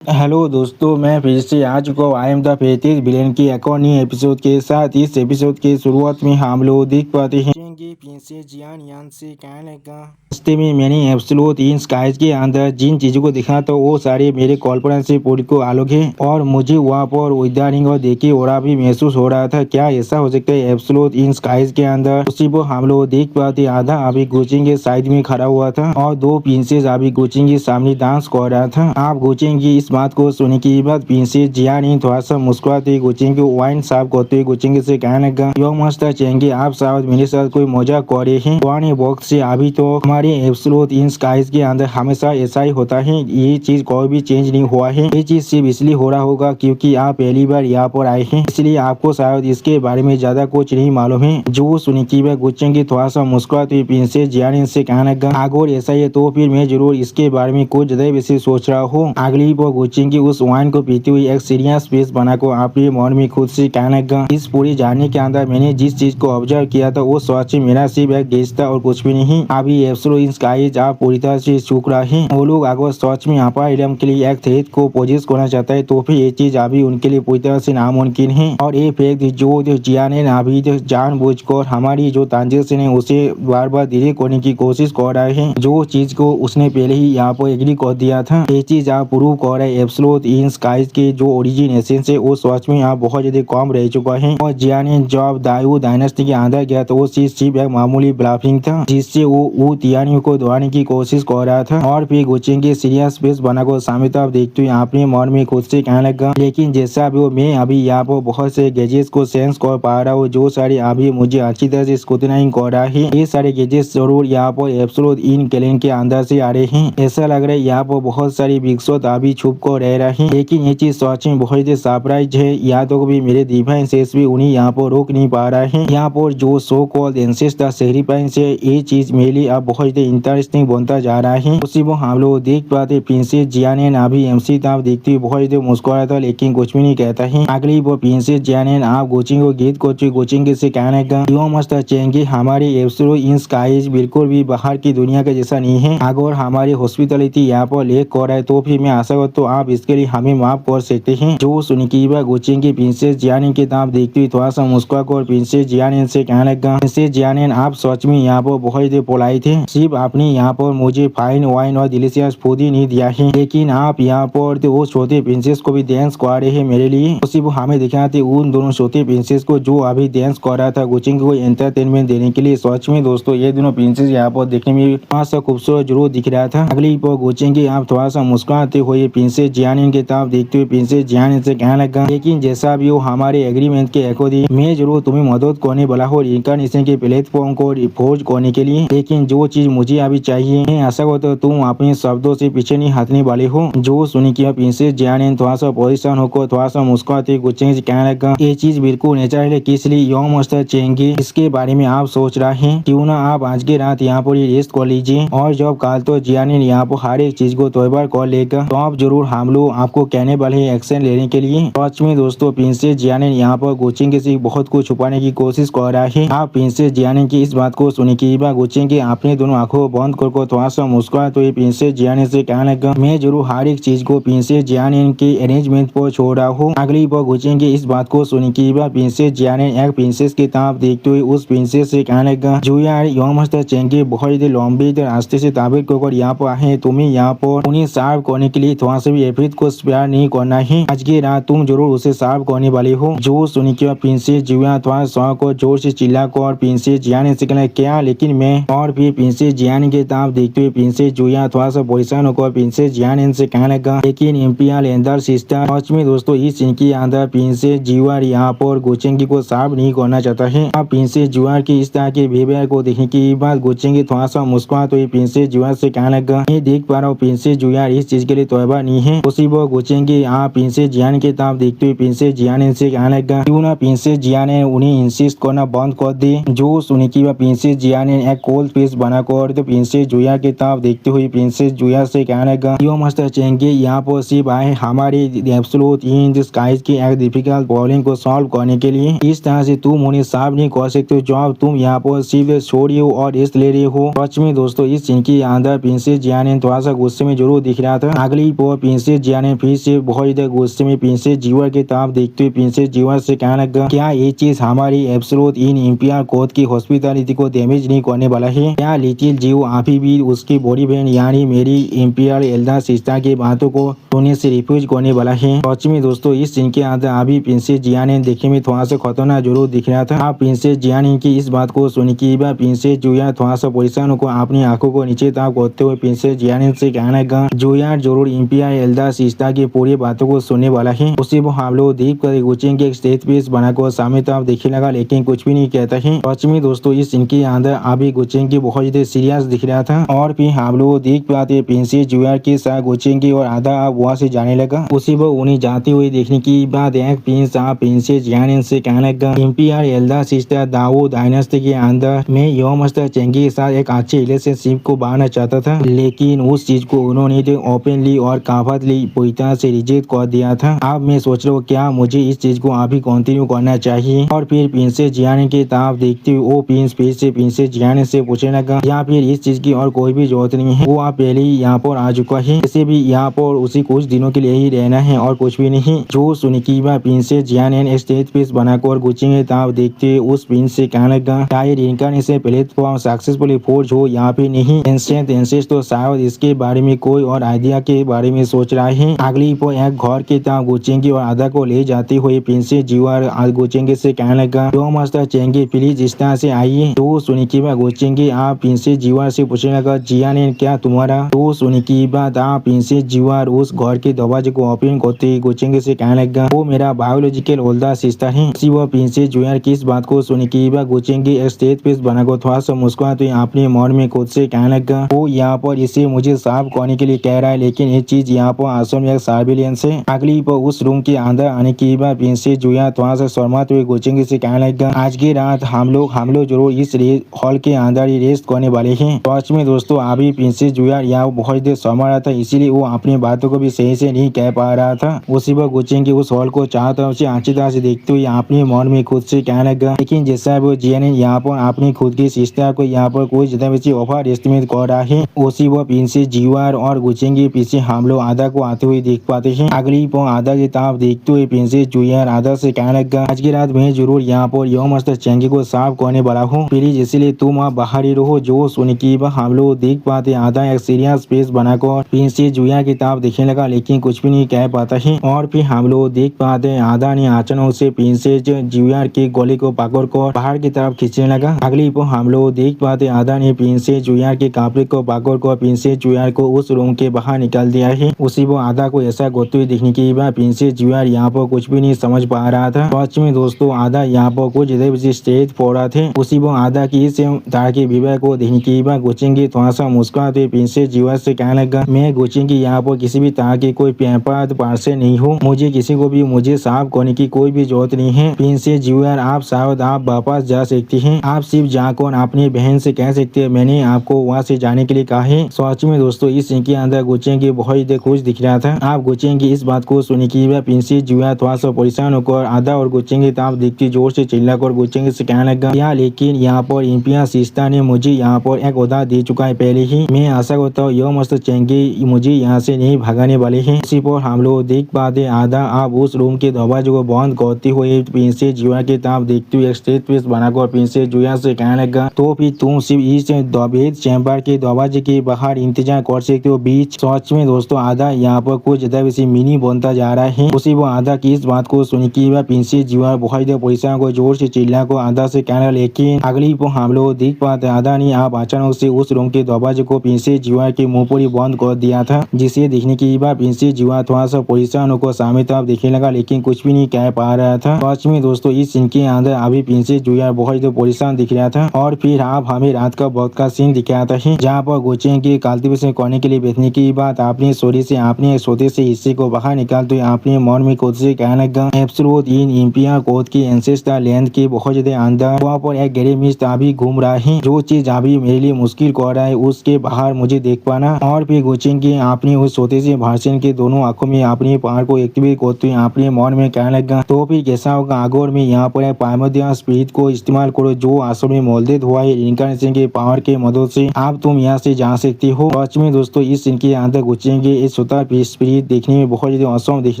Hello दोस्तों, मैं फिर से आ चुका हूँ। आई एम द फेथिस विलेन की एक और नई एपिसोड के साथ। इस एपिसोड के शुरुआत में हम लोग देख पाते हैं कि प्रिंसेस जियान यान से कहने लगा, रास्ते में मैंने एब्सोल्यूट इन स्काइज के अंदर जिन चीजों को देखा तो वो सारे मेरे कल्पना से पूरी को आलोक है और मुझे वहाँ पर उद्यानिंग और देखी और भी महसूस हो रहा था। क्या ऐसा हो सकता है एब्सोल्यूट इन स्काइज के अंदर? उसी को हम लोग देख पाते आधा अभी कोचिंग के साइड में खड़ा हुआ था और दो प्रिंसेस अभी कोचिंग के सामने डांस कर रहा था। आप कोचिंग की इस बात को सुनने के बाद प्रिंसेस जियान ने थोड़ा सा मुस्कुराते कोचिंग को वाइन साफ करते हुए कोचिंग से कहने लगा, यो मास्टर चेंगे आप साहब मेरे साथ कोई मजाक कर रहे हैं? पुराने वक्त से अभी तो हमारे एब्सोल्यूट इन स्काइज के अंदर हमेशा ऐसा ही होता है। ये चीज कोई भी चेंज नहीं हुआ है। ये चीज सिर्फ इसलिए हो रहा होगा क्योंकि आप पहली बार यहाँ पर आए हैं, इसलिए आपको शायद इसके बारे में ज्यादा कुछ नहीं मालूम है। जो सुनी की वह कोचिंग की थोड़ा सा मुस्कुराते हुए प्रिंसेस जियान से कहने लगा, अगर ऐसा है तो फिर मैं जरूर इसके बारे में कुछ ज्यादा वैसे सोच रहा हूँ। अगली वो कोचिंग की उस वाइन को पीती हुई एक सीरियस फेस बनाकर अपने मन में खुद से कहने लगा, इस पूरी जर्नी के अंदर मैंने जिस चीज को ऑब्जर्व किया था वो सच में मेरा सिर्फ एक गेस था और कुछ भी नहीं। अभी एब्सोल्यूट इन स्काइज आप पूरी तरह से चूक रहा है। वो लोग अगर सच में अपर इलम के लिए एक थ्रेट को पोजेस करना चाहता है तो फिर ये चीज अभी उनके लिए पूरी तरह से नामुमकिन है। और ये फैक्ट जो जियान ने अभी जानबूझकर हमारी जो ट्रांजेक्शन है उसे बार बार डिले करने की कोशिश कर रहा है, जो चीज को उसने पहले ही यहाँ पर एग्री कर दिया था। ये चीज आप प्रूव कर रहे हैं एब्सोल्यूट इन स्काइज के जो ओरिजिन एसेंस है वो सच में यहाँ बहुत ज्यादा कम रह चुका है। और जियान ने जब दायू डायनेस्टी के अंदर गया तो वो चीज सिर्फ एक मामूली ब्लफिंग था जिससे वो तियानियों को दौड़ाने की कोशिश कर रहा था। और फिर कोचिंग के सीरियस फेस बनाकर सामने तरफ देखते हुए अपने मन में खुद से कहने लगा, लेकिन जैसा भी हो मैं अभी यहाँ पर बहुत से गैजेट्स को सेंस कर पा रहा हूँ जो सारे अभी मुझे अच्छी तरह से स्क्रूटिनाइज कर रहा है। ये सारे गैजेट्स जरूर यहाँ पर एब्सोल्यूट इन कैलेन के अंदर से आ रहे हैं। ऐसा लग रहा है यहाँ पर बहुत सारी विकसोत अभी छुप कर रह रहा है, लेकिन ये चीज सच में बहुत ही सरप्राइज है। यहाँ तो भी मेरे डिवाइन सेंस भी उन्हें यहाँ पर रोक नहीं पा रहा है। यहाँ पर जो सो कॉल्ड एंसेस्टर सेक्रीफाइस है ये चीज मेरे लिए अब बहुत ही इंटरेस्टिंग बनता जा रहा है। उसी को हम लोग देख पाते प्रिंसेस जियान ने अभी एमसी ताप देखते हुए बहुत ही मुस्कुरा था लेकिन कुछ भी नहीं कहता है। अगली वो प्रिंसेस जियान ने आप कोचिंग को गीत कोचिंग से कहने का, यो मास्टर चेंगे हमारे एब्सोल्यूट इन स्काइज बिल्कुल भी बाहर की दुनिया के जैसा नहीं है। अगर हमारी हॉस्पिटलिटी यहाँ पर लेक कर रहा है तो फिर मैं आशा करता हूँ आप इसके लिए हमें माफ कर सकते हैं। जो सुनी की वह कोचिंग की प्रिंसेस जियान के ताप देखते हुए थोड़ा सा मुस्कुरा कर प्रिंसेस जियान से कहने लगा, प्रिंसेस जियान आप सच में यहाँ पर बहुत ही पोलाइट थे। सिर्फ आपने यहाँ पर मुझे फाइन वाइन और डिलीशियस फूड ही नहीं दिया है, लेकिन आप यहाँ पर तो वो छोटे प्रिंसेस को भी डांस करा रहे हैं मेरे लिए। उसी वो हमें दिखाते उन दोनों छोटे प्रिंसेस को जो अभी डांस कर रहा था कोचिंग को एंटरटेनमेंट देने के लिए। सच में दोस्तों ये दोनों प्रिंसेस यहाँ पर देखने में थोड़ा सा खूबसूरत जरूर दिख रहा था। अगली पर कोचिंग की आप थोड़ा सा मुस्कुराते हुए प्रिंसेस जियान के तरफ देखते हुए प्रिंसेस जियान से कहने लगा, लेकिन जैसा भी हो हमारे एग्रीमेंट के अकॉर्डिंग मैं जरूर तुम्हें मदद करने वाला हूँ इनकारनेशन के प्लेटफॉर्म को खोज करने के लिए। लेकिन जो चीज मुझे अभी चाहिए मैं आशा करता हूँ तुम अपने शब्दों से पीछे नहीं हटने वाले हो। जो सुनी किया प्रिंसेस जियान ने थोड़ा सा परेशान होकर थोड़ा सा मुस्कुराते कोचिंग से कहने लगा, ये चीज बिल्कुल नेचुरल है, किस लिए यो मास्टर चेंगे इसके बारे में आप सोच रहे हैं? क्यों ना आप आज की रात यहाँ पर रेस्ट कर लीजिए और जब कल तो जियान यहाँ पर हर एक चीज को तैयार कर लेगा तो आप जरूर हम लोग आपको कहने वाले हैं एक्शन लेने के लिए। सच में दोस्तों प्रिंसेस जियान यहाँ पर कोचिंग से बहुत कुछ छुपाने की कोशिश कर रहा है। आप प्रिंसेस जियान की इस बात को सुनी की कोचिंग के अपने दोनों आंखों बंद कर थोड़ा सा मुस्कुरा तो ये प्रिंसेस जियान से कहने लगा, मैं जरूर हर एक चीज को प्रिंसेस जियान के अरेंजमेंट पर छोड़ रहा हूँ। अगली बार कोचिंग की इस बात को सुनी की प्रिंसेस जियान एक प्रिंसेस की तरफ देखते हुए उस प्रिंसेस से कहने लगा, जो यार यो मास्टर चेंगे बहुत ही लंबे रास्ते से ताबित कर यहाँ पर आए, तुम्हें यहाँ पर उन्हें सर्व करने के लिए थोड़ा सा भी एफिट को स्पेयर नहीं करना है। आज की रात तुम जरूर उसे सर्व करने वाले हो। जो सुनी की प्रिंसेस जिया थोड़ा सौ को जोर से चिल्ला कर प्रिंसेस जियान से कहना, क्या लेकिन मैं? और फिर प्रिंसेस जियान के तरफ देखते हुए प्रिंसेस जुया थोड़ा सा परेशान होकर प्रिंसेस जियान से कहने लगा, लेकिन इम्पियल एंडर सिस्टर। सच में दोस्तों इस सीन के अंदर प्रिंसेस जुआ यहाँ पर गोचेंगी को सर्व नहीं करना चाहता है। अब प्रिंसेस जुआ की इस तरह के बिहेवियर को देखने के बाद गोचेंगी थोड़ा सा मुस्कुरा तो ये प्रिंसेस जुआ से कहने लगा, मैं देख पा रहा हूँ प्रिंसेस जुआ इस चीज के लिए तैयार नहीं है। उसी वो गोचेंगी आप प्रिंसेस जियान के तरफ देखते हुए प्रिंसेस जियान से कहने लगा, क्यों ना प्रिंसेस जियान उन्हें इंसिस्ट करना बंद कर दे। जो सुनी की प्रिंसेस जियान एक कोल्ड फेस बना कर तो प्रिंसेस जुया की तरफ देखते हुए प्रिंसेस जुया से कहने लगा, यो मास्टर चेंगे यहाँ पर सिर्फ आए हमारे एब्सोल्यूट इन स्काइज की एक डिफिकल्ट प्रॉब्लम को सॉल्व करने के लिए। इस तरह से तुम उन्हें साफ नहीं कर सकते जब तुम यहाँ पर सिर्फ सो रही हो और रेस्ट ले रही हो। सच में दोस्तों इस सीन के अंदर प्रिंसेस जियान थोड़ा सा गुस्से में जरूर दिख रहा था। अगली पर प्रिंसेस जिया ने फिर से बहुत ज्यादा गुस्से में प्रिंसेस जिया की तरफ देखते हुए प्रिंसेस जिया से कहने लगा, क्या ये चीज हमारी एब्सोल्यूट इन इंपियर कोड की हॉस्पिटलिटी को डैमेज नहीं करने वाला है? क्या लिटिल जियो अभी भी उसकी बड़ी बहन यानी मेरी इंपियर एल्डर सिस्टर की बातों को सुनने से रिफ्यूज करने वाला है? सच में दोस्तों इस सीन के अंदर अभी प्रिंसेस जिया ने देखने में थोड़ा सा खतरनाक जरूर दिख रहा था। आप प्रिंसेस जिया ने की इस बात को सुन के प्रिंसेस जिया थोड़ा सा परेशान होकर अपनी आंखों को नीचे ताक करते हुए प्रिंसेस जिया ने से कहने लगा, जिया जरूर इंपियर एल्डर सिस्टर की पूरी बातों को सुनने वाला है। उसी वो हम लोग देख कर गुचिंग के एक स्टेज पीस बनाकर सामने तरफ देखने लगा लेकिन कुछ भी नहीं कहता है। सच में दोस्तों इस सीन के अंदर अभी गुचिंग की बहुत ज्यादा सीरियस दिख रहा था और फिर हम लोग देख पाते प्रिंसेस जिया के साथ गुचिंग की और आधा आप वहाँ से जाने लगा। उसी वो उन्हें जाते हुए देखने की बाद एक प्रिंसेस जिया ने से कहने लगा, इंपियर एल्डर सिस्टर दाऊ डायनेस्टी के अंदर मैं यो मास्टर चेंगी के साथ एक अच्छे रिलेशनशिप को बढ़ाना चाहता था लेकिन उस चीज को उन्होंने ओपनली और काफतली पूरी तरह से रिजेक्ट कर दिया था। अब मैं सोच रहा हूँ क्या मुझे इस चीज को अभी कंटिन्यू करना चाहिए। और फिर प्रिंसेस जिया ने की तरफ देखते हुए वो प्रिंसेस जिया ने से पूछने लगा, या फिर इस चीज की और कोई भी जरूरत नहीं है, वो आप पहले ही यहाँ पर आ चुका है, इसे भी यहाँ पर उसी कुछ दिनों के लिए ही रहना है और कुछ भी नहीं। जो सुनी की प्रिंसेस जिया ने स्टेज पीस बनाकर गुचिंग की तरफ देखते हुए उस प्रिंस से कहने लगा, शायद इनका प्लेटफॉर्म सक्सेसफुली फोर्ज हो यहाँ पे नहीं। एंसेंट तो शायद इसके बारे में कोई और आइडिया के बारे में सोच रहा है। अगली पर एक घर की तरफ गुचिंगी और आधा को ले जाते हुए प्रिंसेस जिया गुचिंगी से कहने लगा, जो मास्टर चेंगी प्लीज इस तरह से आइए। तो सुनी की गुचिंगी आप प्रिंसेस जिया से पूछने लगा, जिया ने क्या तुम्हारा? तो सुनी की बात आप प्रिंसेस जिया उस घर के दरवाजे को ओपन करते गुचिंगी से कहने लगा, वो मेरा बायोलॉजिकल ओल्डर सिस्टर है। वो प्रिंसेस जिया की इस बात को सुनी की गुचिंगी स्टेज पीस बनाकर थोड़ा सा मुस्कुराते अपने मन में खुद से कहने लगा, वो यहाँ पर इसे मुझे साफ करने के लिए कह रहा है लेकिन ये चीज यहाँ पर असल में एक सर्विलेंस है। अगली पर उस रूम के अंदर आने के बाद प्रिंसेस जिया थोड़ा सा शर्माते हुए गुचिंगी से कहने लगा, आज की रात हम लोग जरूर इस हॉल के अंदर ही रेस्ट करने वाले हैं। सच में दोस्तों अभी प्रिंसेस जिया यहाँ बहुत देर शर्मा रहा था इसीलिए वो अपनी बातों को भी सही से नहीं कह पा रहा था। उसी पर गुचिंगी उस हॉल को चारों तरफ से अच्छी तरह से देखते हुए अपने मन में खुद से कहने लगा, लेकिन जैसा वो जिया ने यहाँ पर अपनी खुद की सिस्टर को यहाँ पर कोई ज्यादा बेसी ओवर एस्टिमेट कर रहा है। उसी वो प्रिंसेस जिया और गुचिंगी पीछे हम लोग आधा को आते हुए देख पाते हैं। अगली पर आधा की तरफ देखते हुए प्रिंसेस जिया आधा से कहने लगा, आज की रात मैं जरूर यहाँ पर यो मास्टर चेंगी को साफ करने वाला हूँ, प्लीज इसलिए तुम आप बाहर ही रहो। जो सुन की हम लोग देख पाते आधा एक सीरियस फेस बनाकर प्रिंसेस जिया की तरफ देखने लगा लेकिन कुछ भी नहीं कह पाता है। और फिर हम लोग देख पाते आधा ने अचानक से प्रिंसेस जिया के गले को पकड़ कर बाहर की तरफ खींचने लगा। अगली पर हम लोग देख पाते आधा ने प्रिंसेस जिया के कपड़े को पकड़ कर प्रिंसेस जिया को उस रूम के बाहर निकाल दिया है। उसी वो आधा को ऐसा करते हुए देखने के बाद प्रिंसेस जिया यहाँ पर कुछ भी नहीं समझ पा रहा था। सच में दोस्तों आधा यहाँ पर कुछ स्टेज पड़ रहा थे। उसी वो आधा की इस तरह के विवाह को देखने के बाद गुचिंगी थोड़ा सा मुस्कुराते प्रिंसेस जिया से कहने लगा, मैं गुचिंगी यहाँ पर किसी भी तरह की कोई पैम्पर्ड पर्सन नहीं हूँ, मुझे किसी को भी मुझे साफ करने की कोई भी जरूरत नहीं है। प्रिंसेस जिया आप शायद आप वापस जा सकती हैं, आप सिर्फ जाकर अपनी बहन से कह सकते हैं मैंने आपको वहाँ से जाने के लिए कहा है। सच में दोस्तों इस सीन के अंदर गुचिंगी बहुत खुश दिख रहा था। आप गुचिंगी इस बात को सुनी की प्रिंसेस जिया थोड़ा सा परेशान होकर आधा और गुचिंगी ताप देखती जोर से चिल्लाकर गुचिंगी से कहने लगा, या लेकिन यहाँ पर इंपियर सिस्टर ने मुझे यहाँ पर एक उधार दे चुका है पहले ही, मैं आशा करता हूँ यो मास्टर चेंगी मुझे यहाँ से नहीं भगाने वाले हैं। इसी पर हम लोग देख पाते आधा आप उस रूम के दरवाजे को बंद करते हुए प्रिंसेस जिया की तरफ देखते हुए स्टेज पीस बनाकर प्रिंसेस जिया से कहने लगा, तो फिर तुम सिर्फ इस भेद चैम्बर के दरवाजे के बाहर इंतजार कर सकते हो बीच। सच में दोस्तों आधा यहाँ पर कुछ ज्यादा वैसे मिनी बनता जा रहा है। उसी वो आधा की इस बात को सुन की प्रिंसेस जिया बहुत पैसा को जोर से चिल्ला को आधा से कहना, लेकिन अगली पर हम लोग देख पाते आधा ने आप अचानक से उस रूम के दरवाजे को प्रिंसेस जिया के मुंह पर ही बंद कर दिया था, जिसे देखने के बाद प्रिंसेस जिया थोड़ा सा परेशान होकर सामने तरफ देखने लगा लेकिन कुछ भी नहीं कह पा रहा था। सच में दोस्तों इस सीन के अंदर अभी प्रिंसेस जिया बहुत परेशान दिख रहा था। और फिर आप हमें रात का बहुत का सीन दिखाता है जहाँ पर गुचिंगी कल्टीवेशन करने के लिए बैठने की बात आपने सोरी से आपने छोटे से हिस्से को बाहर निकालते हुए आपने मन में खुद से कहने लगा, एब्सोल्यूट इन इंपियर कोड की एंसेस्टर लैंड के बहुत ज्यादा अंदर वहाँ पर एक गहरे मिस्ट अभी घूम रहा है, जो चीज अभी मेरे लिए मुश्किल कर रहा है उसके बाहर मुझे देख पाना। और फिर गुचिंगी आपने उस छोटे से भाषण के दोनों आंखों में अपने पावर को एक्टिवेट करते हुए अपने मन में कहने लगा, तो फिर कैसा होगा अगर मैं यहाँ पर प्राइमर्डियल स्पिरिट को इस्तेमाल करो जो असल में मोल्डेड हुआ है इनकार्नेशन के पावर के मदद से, आप तुम यहाँ से जा सकती हो। सच में दोस्तों इस सीन के अंदर गुचिंगी इस सुता स्पिरिट देखने में बहुत ज़्यादा औसम दिख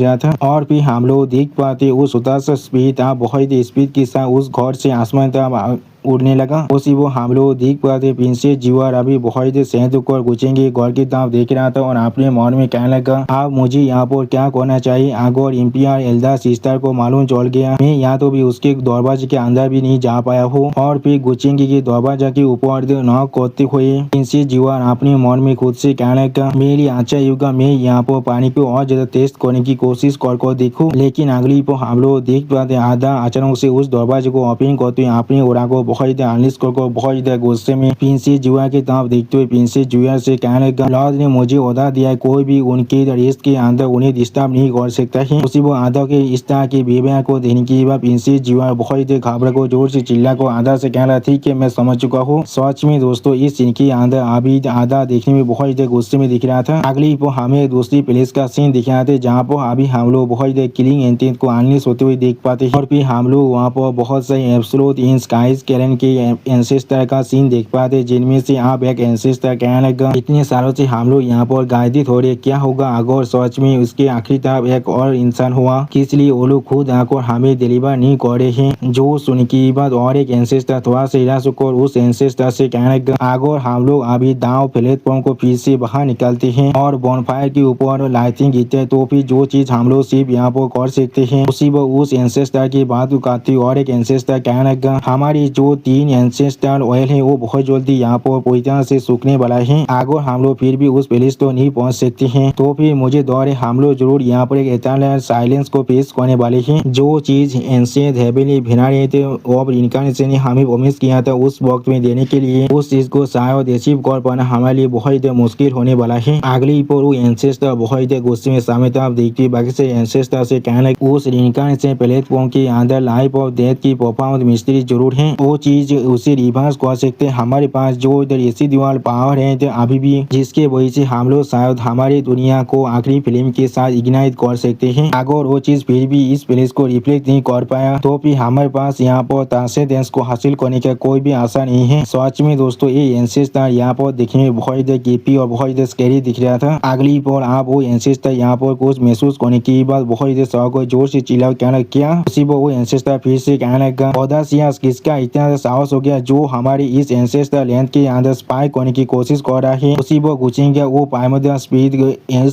रहा था। और फिर हम लोग देख पाते उस सुता स्पिरिट बहुत ज़्यादा स्पीड के साथ उस घर से आसमान तक उड़ने लगा। उसी वो हम लोग देख पाते प्रिंसेस जीवार अभी बहुत सहद होकर गुचेंगे घर की तरफ देख रहा था और अपने मन में कहने लगा अब मुझे यहाँ पर क्या करना चाहिए। अगर इम्पियर एल्डा सिस्टर को मालूम चल गया मैं यहाँ तो भी उसके दरवाजे के अंदर भी नहीं जा पाया हूँ। और फिर गुचेंगे के दरवाजा के ऊपर नॉक करते हुए प्रिंसेस जीवार अपने मन में खुद से कहने लगा मेरी अच्छा युगा मैं यहाँ पर पानी को और ज्यादा टेस्ट करने की कोशिश कर देखूं। लेकिन अगली पर हम लोग देख पाते आधा अचानक से उस दरवाजे को ओपन करते हुए अपने ओरा को बहुत ज्यादा अनलिस्ट कर बहुत ज्यादा गुस्से में प्रिंसेस जुआ की तरफ देखते हुए प्रिंसेस जुआ से कहने लगा लॉर्ड ने मुझे ऑर्डर दिया है कोई भी उनके रेस्ट के अंदर उन्हें डिस्टर्ब नहीं कर सकता है। उसी वो आधा के इस तरह के बिहेवियर को देने के बाद प्रिंसेस जुआ बहुत ज्यादा घबरा को जोर से चिल्ला को आधा से कहना ठीक है मैं समझ चुका हूँ। सच में दोस्तों इस सीन के अंदर अभी आधा देखने में बहुत ज्यादा गुस्से में दिख रहा था। अगली पर हमें दूसरी प्लेस का सीन दिख रहा था जहाँ पर अभी हम लोग बहुत ज्यादा किलिंग इंटेंट को अनलिस्ट होते हुए देख पाते हैं। और फिर हम लोग वहाँ पर बहुत सारे एब्सोल्यूट इन स्काइज कैरन के एंसेस्टर का सीन देख पाते जिनमें से आप एक एंसेस्टर कहने लगा इतने सालों से हम लोग यहाँ पर गाइडित हो रहे क्या होगा अगर सच में उसके आखिरी तरफ एक और इंसान हुआ इसलिए वो लोग खुद आकर हमें डिलीवर नहीं कर रहे हैं। जो सुन की बाद और एक एंसेस्टर थोड़ा सा हिरास होकर उस एंसेस्टर से कहने लगा अगर हम लोग अभी दाव प्लेटफॉर्म को फिर से बाहर निकलते हैं और बॉनफायर के ऊपर लाइटिंग गिरते तो फिर जो चीज हम लोग सिर्फ यहाँ पर कर सकते हैं। उसी वो उस एंसेस्टर की बात करती और एक एंसेस्टर कहने लगा हमारी जो 3 एंसेस्टर ऑयल है वो बहुत जल्दी यहाँ पर पूरी तरह से सूखने वाला है। अगर हम लोग फिर भी उस प्लेस तो नहीं पहुँच सकते हैं तो फिर मुझे दौर है हम लोग जरूर यहाँ पर एक एटर्नल साइलेंस को फेस करने वाले हैं। जो चीज एंशिएंट हेवनली भिना रहे थे और इनकारनेशन ने हमें प्रॉमिस किया था उस वक्त में देने के लिए उस चीज को शायद अचीव कर पाना हमारे लिए बहुत मुश्किल होने वाला है। अगली पर वो एंसेस्टर बहुत गुस्से में सामने तरफ देखती बाकी से एंसेस्टर से कहने उस इनकारनेशन प्लेटफॉर्म के अंदर लाइफ और डेथ की परफॉर्मेंस मिस्ट्री जरूर है वो चीज उसे रिवर्स कर सकते हैं। हमारे पास जो इधर ऐसी दीवार पावर है तो अभी भी जिसके वजह से हम लोग शायद हमारी दुनिया को आखिरी फिल्म के साथ इग्नाइट कर सकते हैं। अगर वो चीज फिर भी इस प्लेस को रिफ्लेक्ट नहीं कर पाया तो फिर हमारे पास यहाँ पर ट्रांसेंडेंस को हासिल करने का कोई भी आशा नहीं है। सच में दोस्तों ये एंसेस्टर यहाँ पर दिखने में बहुत ज्यादा क्रीपी और बहुत ज्यादा स्कैरी दिख रहा था। अगली पर आप वो एंसेस्टर यहाँ पर कुछ महसूस करने की बाद बहुत ज्यादा शौक को जोर से चिल्ला कहना क्या उसी पर वो एंसेस्टर फिर से कहने लगा औदासिया किसका इतना साहस हो गया जो हमारे इस एंसेस्टर लैंड के अंदर स्पाई करने की कोशिश कर रहा है। उसी वो पूछेंगे वो प्राइमर्डियल स्पिरिट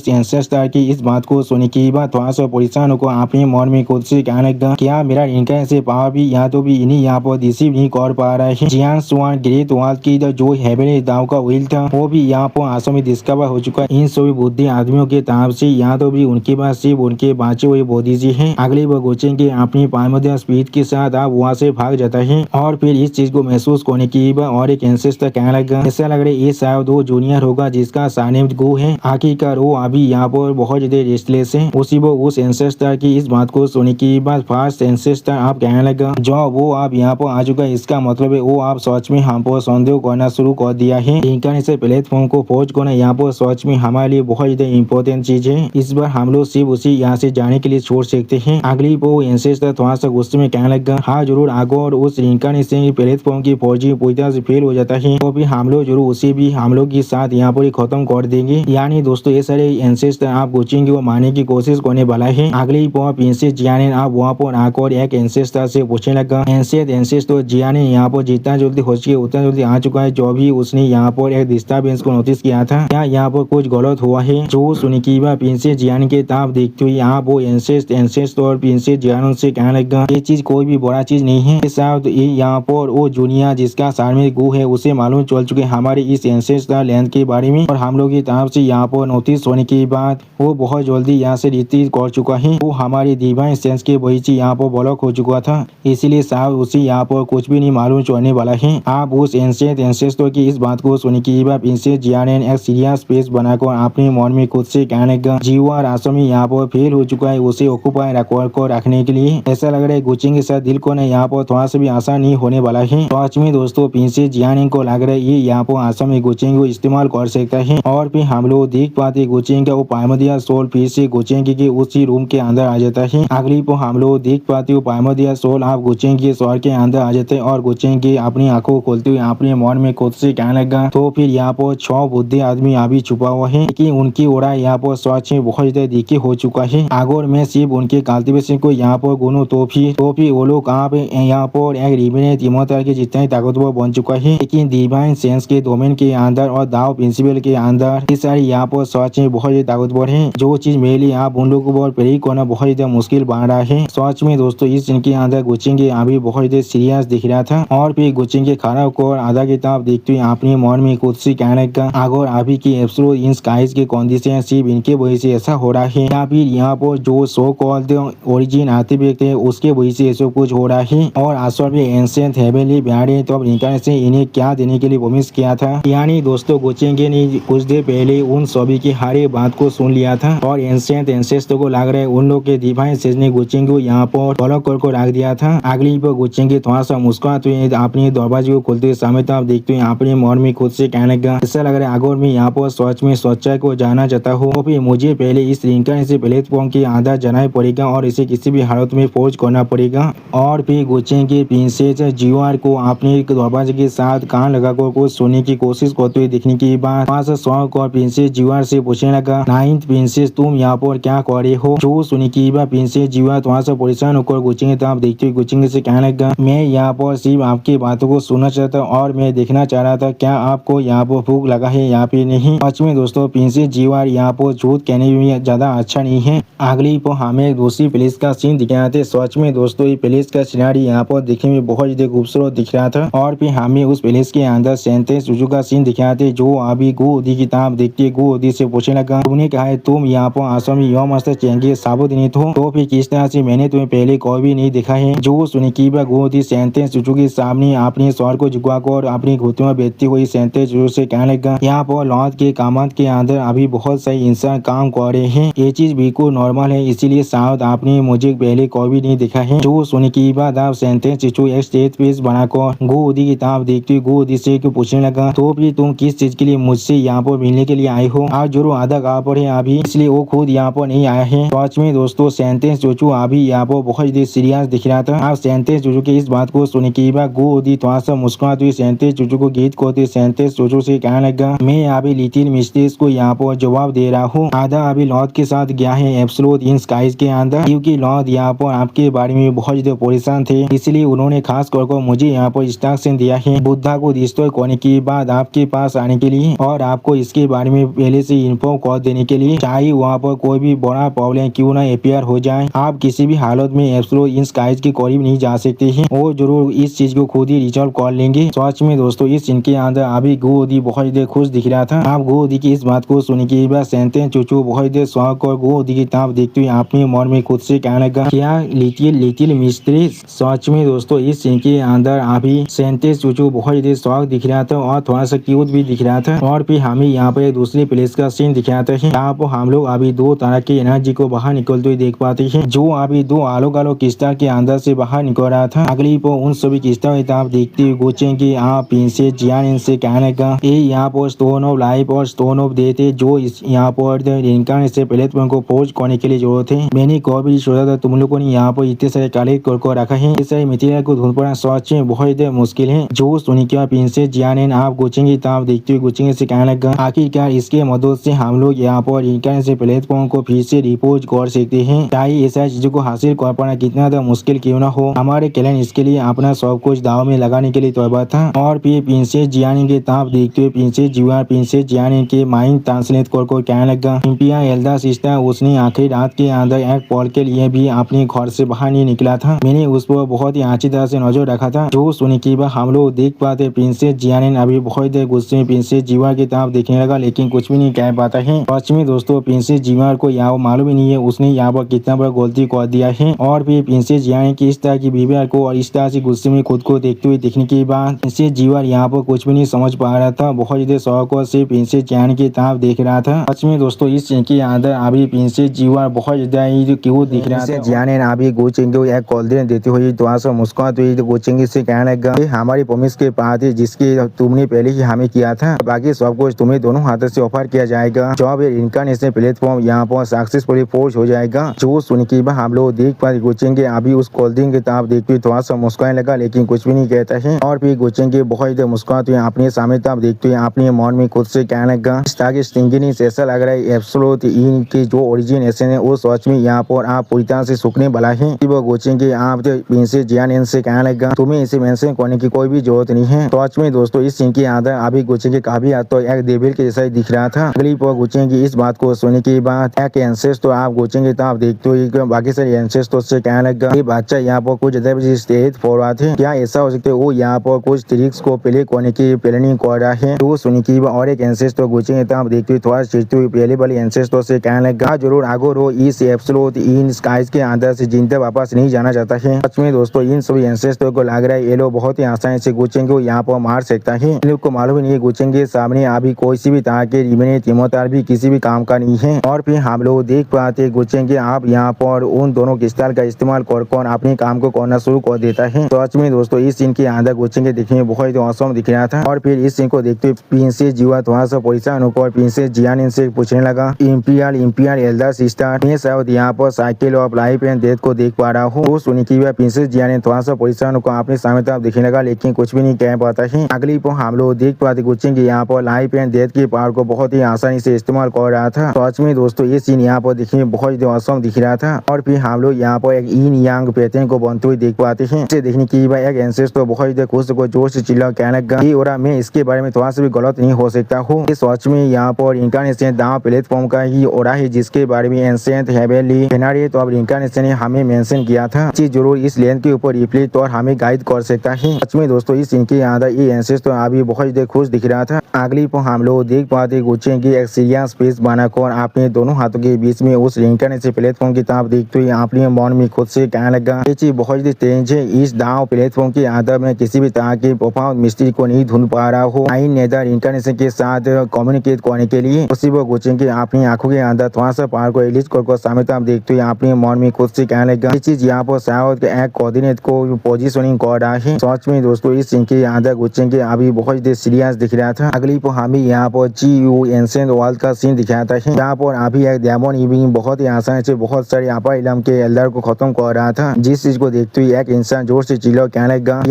एंसेस्टर की इस बात को सुनने की बाद थोड़ा सा परेशान होकर अपने मन में खुद से कहने लगा क्या मेरा इनका से पावर भी यहाँ तो भी इन्हीं यहाँ पर रिसीव नहीं कर पा रहा है। जियान स्वान ग्रेट वॉल की जो हेवनली दाव का व्हील था वो भी यहाँ पर आंसू में डिस्कवर हो चुका है। इन सभी बुद्धि आदमियों के तरफ से यहाँ तो भी उनके पास सिर्फ उनके बाँचे हुए बोधी जी है। अगले वो गोचेंगे अपनी प्राइमर्डियल स्पिरिट के साथ आप वहाँ से भाग जाता है और फिर इस चीज को महसूस करने की और एक एंसेस्टर कहने लगा ऐसा लग रहा है ये शायद वो जूनियर होगा जिसका सरनेम गो है। आखिरकार वो अभी यहाँ पर बहुत ज्यादा रेस्टलेस है। उसी वो उस एंसेस्टर की इस बात को सुनने की बाद फर्स्ट एंसेस्टर आप कहने लगा जो वो आप यहाँ पर आ चुका है इसका मतलब है वो आप सच में हम पर संदेह करना शुरू कर दिया है। इनकारनेशन प्लेटफॉर्म को खोज करना यहाँ पर सच में हमारे लिए बहुत ज्यादा इंपॉर्टेंट चीज है। इस बार हम लोग सिर्फ उसी यहाँ से जाने के लिए छोड़ सकते हैं। अगली वो एंसेस्टर थोड़ा सा गुस्से में कहने लगा हाँ जरूर अगर उस इनकारनेशन प्लेटफॉर्म की फौजी पूरी तरह से फेल हो जाता है तो भी हम लोग जरूर उसे भी हम लोग के साथ यहाँ पर खत्म कर देंगे। यानी दोस्तों ये सारे एंसेस्टर आप कोचिंग को मारने की कोशिश करने वाला है। अगली पर प्रिंसेस जियाने आप वहाँ पर आकर एक एंसेस्टर से पूछने लगा एंसेस्टर जियाने यहाँ पर जितना जल्दी हो सके उतना जल्दी आ चुका है जो भी उसने यहाँ पर एक डिस्टर्बेंस को नोटिस किया था क्या यहाँ पर कुछ गलत हुआ है। जो सुनी की बात प्रिंसेस जियाने के तरफ देखते हुए यहाँ वो एंसेस्टर और प्रिंसेस जियान से कहने लगा ये चीज कोई भी बड़ा चीज नहीं है। शायद यहाँ पर वो जूनियर जिसका सार में गु है उसे मालूम चल चुके हमारे इस एंसेस्टर लैंड के बारे में और हम लोग की तरफ से यहाँ पर नोटिस होने के बाद वो बहुत जल्दी यहाँ से रिट्रीट कर चुका है। वो हमारी डिवाइन सेंस के वजह से यहाँ पर ब्लॉक हो चुका था इसीलिए शायद उसे यहाँ पर कुछ भी नहीं मालूम चलने वाला है। आप उस एंशिएंट एंसेस्टर की इस बात को सुनने के बाद प्रिंसेस जियाने एक सीरियस स्पेस बनाकर अपने मन में खुद से कहने लगा जीवा राशि यहाँ पर फेल हो चुका है उसे ऑक्यूपाई कर रखने के लिए। ऐसा लग रहा है गुचिंग के साथ दिल को यहाँ पर थोड़ा सा भी आसान नहीं हो होने वाला है। सच में दोस्तों प्रिंसेस जियानिन को लग रहा है ये यहाँ पर आसाम में गोचेंगी को इस्तेमाल कर सकता है और फिर हम लोग देख पाते गोचेंगी वो पायमदिया सोल फिर से गोचेंगी के उसी रूम के अंदर आ जाता है। अगली पर हम लोग देख पाते हो पायमदिया सोल आप गोचेंगी के शहर के अंदर आ जाते हैं और गोचेंगी अपनी आंखों को खोलते हुए अपने मन में खुद से कहने लगा। तो फिर यहाँ पर 6 बुद्धि आदमी अभी छुपा हुआ है लेकिन उनकी ओरा यहाँ पर सच में बहुत ज्यादा दिखे हो चुका है। अगर मैं सिर्फ उनके कल्टीवेशन को यहाँ पर गुनूं तो फिर वो लोग आप यहाँ पर एक रिमिनेंट इमोर्टल के जितने ताकतवर बन चुका है लेकिन डिवाइन सेंस के डोमेन के अंदर और दाव प्रिंसिपल के अंदर ये सारी यहाँ पर सच में बहुत ज्यादा ताकतवर है। जो चीज मेरे लिए आप उन लोगों को प्रेरित करना बहुत ज्यादा मुश्किल बन रहा है। सच में दोस्तों इस सीन के अंदर गोचेंगे अभी बहुत ज्यादा सीरियस दिख रहा था और फिर गोचेंगे खड़ा होकर आधा किताब देखते हुए अपने मन में खुद से कहने लगा अगर अभी की एब्सोल्यूट इन स्काइज के कंडीशन सिर्फ इनके वजह से ऐसा हो रहा है या फिर यहाँ पर जो सो कॉल्ड ओरिजिन आते व्यक्ति है उसके वजह से ऐसा कुछ हो रहा है और असल में एंशिएंट हेवनली ब्याडे तो इनकारनेशन इन्हें क्या देने के लिए प्रॉमिस किया था। यानी दोस्तों गोचेंगे ने कुछ देर पहले उन सभी की हर एक बात को सुन लिया था और एंशिएंट एंसेस्टर को लग रहा है उन लोग के डिवाइन सेंस ने गोचेंगे को यहाँ पर फॉलो कर रख दिया था। अगली पर गोचेंगे थोड़ा सा मुस्कुराते हुए अपने दरवाजे को खोलते समय तो आप देखते हैं अपने मन में खुद से कहने लगा ऐसा लग रहा है अगर मैं यहाँ पर सच में सच्चाई को जाना चाहता हूँ तो फिर मुझे पहले इस रिंकारनेशन प्लेटफॉर्म की आधा जाना पड़ेगा और इसे किसी भी हालत में फौज करना पड़ेगा। और फिर गोचेंगे प्रिंसेस जिवार को अपने दरवाजे के साथ कान लगाकर कुछ सुनने की कोशिश करते हुए दिखने के बाद वहाँ से शौक और प्रिंसेस जिवार से पूछने लगा नाइन्थ प्रिंसेस तुम यहाँ पर क्या कर रहे हो। जो सुनने की बाद प्रिंसेस जिवार वहाँ से परेशान होकर गोचेंगे तो आप देखते हुए गोचेंगे से कहने लगा मैं यहाँ पर सिर्फ आपकी बातों को सुनना चाहता और मैं देखना चाह रहा था क्या आपको यहाँ पर भूख लगा है या फिर नहीं। सच में दोस्तों प्रिंसेस जिवार यहाँ पर झूठ कहने में ज्यादा अच्छा नहीं है। अगली पर हमें दूसरी प्लेस का सीन दिखाया था। सच में दोस्तों ये प्लेस का सिनारी यहाँ पर देखने में बहुत ज्यादा खूबसूरत दिख रहा था और फिर हमें उस प्लेस के अंदर सेंटेंस सुजू का सीन दिखाया था जो अभी गोदी किताब देखते गोदी से पूछने लगा तुमने कहा है तुम यहाँ पर आसम में यौम मस्त चेंगे साबुत नहीं तो फिर किस तरह से मैंने तुम्हें पहले कभी नहीं देखा है। जो सुने की गोदी सेंटेंस सुजू के सामने अपने स्वर को झुकाकर अपनी घुटनों में बैठती हुई सेंटेंस सुजू से कहने लगा यहाँ पर लौट के कामत के अंदर अभी बहुत सही इंसान काम कर रहे हैं ये चीज बिल्कुल नॉर्मल है इसीलिए शायद आपने मुझे पहले कभी नहीं देखा है। जो सुने की बाद आप सेंटेंस चिचू एक स्टेज पेज बनाकर गोदी किताब देखते हुए गोदी से पूछने लगा तो फिर तुम किस चीज के लिए मुझसे यहाँ पर मिलने के लिए आए हो। आज जरूर आधा गाँव पर है अभी इसलिए वो खुद यहाँ पर नहीं आया है। सच में दोस्तों सेंटेंस चूचू अभी यहाँ पर बहुत सीरियस दिख रहा था। आप सेंटेंस चूचू की इस बात को सुने की बाद गोदी थोड़ा सा मुस्कुराते हुए सेंटेंस चूचू को गीत कहते सेंटेंस चूचू से कहने लगा मैं अभी लिटिल मिस्टेस को यहाँ पर जवाब दे रहा हूँ। आधा अभी लॉर्ड के साथ गया है एब्सोल्यूट इन स्काइज के अंदर क्योंकि लॉर्ड यहाँ पर आपके बारे में बहुत ज्यादा परेशान थे इसलिए उन्होंने खास कर मुझे यहाँ पर इंस्ट्रक्शन दिया है बुद्धा को डिस्ट्रॉय करने के बाद आपके पास आने के लिए और आपको इसके बारे में पहले से इन्फॉर्म कर देने के लिए चाहे वहाँ पर कोई भी बड़ा प्रॉब्लम क्यों ना अपियर हो जाए आप किसी भी हालत में एब्सोल्यूट इन स्काइज के करीब नहीं जा सकते हैं वो जरूर इस चीज को खुद ही रिजॉल्व कर लेंगे। सच में दोस्तों इस सीन के अंदर अभी गोदी बहुत ज्यादा खुश दिख रहा था। आप गोदी की इस बात को सुनने के बाद सेंटेंस चूचू बहुत ज्यादा शौक और गोदी की किताब देखते हुए अपने मन में खुद से कहने लगा क्या लिटिल मिस्ट्री। सच में दोस्तों इस सीन के अंदर अभी सेंटेंस चूचू बहुत ज्यादा शौक दिख रहा था और थोड़ा सा क्यूट भी दिख रहा था। और फिर हमें यहाँ पर दूसरी प्लेस का सीन दिखाता है यहाँ पर हम लोग अभी दो तरह की एनर्जी को बाहर निकलते हुए देख पाते हैं जो अभी दो अलग अलग क्रिस्टल के अंदर से बाहर निकल रहा था। अगली पर उन सभी क्रिस्टल आप देखते हुए गोचेंगे आप प्रिंसेस जियानिन से कहने का यहाँ पर स्टोन ऑफ लाइफ और स्टोन ऑफ डेथ है जो यहाँ पर रिंकारनेशन प्लेटफॉर्म को खोज करने के लिए जरूरत है। मैंने कभी सोचा था तुम लोगों ने यहाँ पर इतने सारे कलेक्ट कर रखा है इस सारे मटेरियल को ढूंढ पाना सच में बहुत ज्यादा मुश्किल है। जो सुनी क्या प्रिंसेस जियानिन आप गोचेंगे तो आप देखते हुए गोचेंगे से कहने लगा आखिरकार इसके मदद से हम लोग यहाँ पर रिंकारनेशन प्लेटफॉर्म को फिर से रिपोज कर सकते हैं चाहे ऐसा चीजों को हासिल कर पाना कितना ज्यादा मुश्किल क्यों ना हो। हमारे क्लैन इसके लिए अपना सब कुछ दाव में लगाने के लिए तैयार था। और फिर प्रिंसेस जियानिन के ताप देखते हुए प्रिंसेस जियानिन के माइंड ट्रांसलेट कर कहने लगा इम्पिया एल्डा सिस्टर उसने आखिरी रात के अंदर एक पल के लिए भी अपने घर से बाहर नहीं निकला था। मैंने उस पर बहुत ही अच्छी तरह से नजर रखा था। जो सुने की बात हम लोग देख पाते प्रिंसेस जियानिन अभी बहुत देर गुस्से में प्रिंसेस जिवार की तरफ देखने लगा लेकिन कुछ भी नहीं कह पाता है। सच में दोस्तों प्रिंसेस जिवार को यहाँ मालूम ही नहीं है उसने यहाँ पर कितना बड़ा गलती कर दिया है। और फिर प्रिंसेस जियानिन की इस तरह की बिहेवियर को और इस तरह से गुस्से में खुद को देखते हुए दिखने के बाद प्रिंसेस जिवार यहाँ पर कुछ भी नहीं समझ पा रहा था बहुत ज्यादा शौक से प्रिंसेस जियानिन की तरफ देख रहा था। सच में दोस्तों इस सीन के अंदर अभी प्रिंसेस जिवार बहुत ज्यादा क्यूट दिख रहा था। जियानिन अभी गोचेंगे एक कॉल देते हुए तो मुस्कुराते हुए गुचेंगी से कहने लगा ये हमारी प्रॉमिस के पास है जिसकी तुमने पहले ही हमें किया था, बाकी सब कुछ तुम्हें दोनों हाथों से ऑफर किया जाएगा। जब ये इनकारनेशन प्लेटफॉर्म यहाँ पर सक्सेसफुली पहुंच हो जाएगा जो सुन के हम लोग देख पाए गुचेंगे अभी उस कोल्ड ड्रिंक की तरफ देखते थोड़ा सा मुस्कुराने लगा लेकिन कुछ भी नहीं कहता है। और फिर गुचेंगे बहुत ही मुस्कुराते हुए अपने सामने तरफ देखते हुए अपने मन में खुद से कहने लगा ताकि स्टिंगिंग से ऐसा लग रहा है एब्सोल्यूट इन की जो ओरिजिनेशन है वो सच में यहाँ पर आप पूरी तरह से सूखने वाला है। वो गुचेंगे आप प्रिंसेस जियान से कहने लगा तुम्हें इसे मेंशन करने की कोई भी जरूरत नहीं है। सच में दोस्तों इस सीन के अंदर अभी गुचेंगे काफी हद तो एक डेविल के जैसा ही दिख रहा था। अगली पर गुचेंगे इस बात को सुनने के बाद एक एंसेस्टर आप गुचेंगे तो आप देखते हो बाकी सारे एंसेस्टर से कहने लगा ये बच्चा यहाँ पर कुछ स्टेज फॉरवर्ड है, क्या ऐसा हो सकता है वो यहाँ पर कुछ ट्रिक्स को प्ले करने की प्लानिंग कर रहा है। तो सुन के और एक एंसेस्टर गुचेंगे तो आप देखते हो थोड़ा चिड़ते हुए पहले वाले एंसेस्टर से कहने लगा जरूर आगो रो इस एब्सोल्यूट इन स्काइज के अंदर से जिंदा वापस नहीं जाना चाहता है। सच में दोस्तों इन सभी एंसेस्टर को लग रहा है ये लोग बहुत ही आसानी से गुचेंगे को यहाँ पर मार सकता है। इन लोग को मालूम नहीं है गुचेंगे सामने अभी कोई सी भी तरह के रिमेनेट इमोर्टल भी किसी भी काम का नहीं है। और फिर हम लोग देख पाते गुचेंगे आप यहाँ पर उन दोनों क्रिस्टल का इस्तेमाल कर अपने काम को करना शुरू कर देता है। सच में दोस्तों इस सीन के अंदर गुचेंगे देखने में बहुत ही औसम दिख रहा था। और फिर इस सीन को देखते प्रिंसेस जीवा थोड़ा सा परेशान होकर प्रिंसेस जियान इनसे पूछने लगा इंपीरियल एल्डर सिस्टर मैं शायद यहाँ पर cycle of life and death को देख पा रहा हूँ। वो सुनी की प्रिंसेस जियान ने थोड़ा सा परेशान होकर अपने सामने तरफ दिखने लगा लेकिन कुछ भी नहीं कह पाता है। अगली पर हम लोग देख पाते गुचेंगे यहाँ पर लाइफ एंड डेथ की पावर को बहुत ही आसानी से इस्तेमाल कर रहा था। सच में दोस्तों ये सीन यहाँ पर दिखने में बहुत ही औसम दिख रहा था। और फिर हम लोग यहाँ पर एक इन यांग पैटर्न को बनते हुए देख पाते हैं। इसे देखने की एक एंसेस्टर बहुत ही खुश को जोर से चिल्ला कहने लगा ये और मैं इसके बारे में थोड़ा सा भी गलत नहीं हो सकता हूँ। सच में यहाँ पर इनकारनेशन दाव प्लेटफॉर्म का ही ओरा है जिसके बारे में एंसेंट हेवेनली फेनारी तो अब इनकारनेशन ने हमें मेंशन किया था। चीज जरूर इस लेन के ऊपर रिप्लेट और हमें गाइड कर सकता है। सच में दोस्तों इस इनके अंदर ये एंसेस्टर अभी बहुत ही खुश दिख रहा था। अगली पर हम लोग देख पाते गुचेंगे एक सीरियस स्पेस बनाकर अपने दोनों हाथों के बीच में उस इंटरनेशनल प्लेटफॉर्म की तरफ देखते हुए अपने मन में खुद से कहने लगा ये चीज बहुत ही तेज है। इस दाव प्लेटफॉर्म के अंदर में किसी भी तरह की प्रोफाउंड मिस्ट्री को नहीं ढूंढ पा रहा हूँ। आई नेदर इंटरनेशनल के साथ कम्युनिकेट करने के लिए उसी वो गुचेंगे अपनी आंखों के अंदर थोड़ा सा पार को रिलीज कर सामने तरफ देखते हुए अपने मन में खुद से कहने लगा ये चीज यहाँ पर शायद एक कोऑर्डिनेट को पोजीशनिंग कर रहा है। सच में दोस्तों इस सीन के अंदर गुचेंगे अभी बहुत ही सीरियस दिख रहा था। अगली पर हमें यहाँ पर GU एंसेंट वर्ल्ड का सीन दिखाता है। यहाँ पर अभी एक डेमन इविंग बहुत ही आसानी से बहुत सारे अपर इलम के एल्डर को खत्म कर रहा था। जिस चीज को देखते हुए एक इंसान जोर से चिल्ला कहने लगा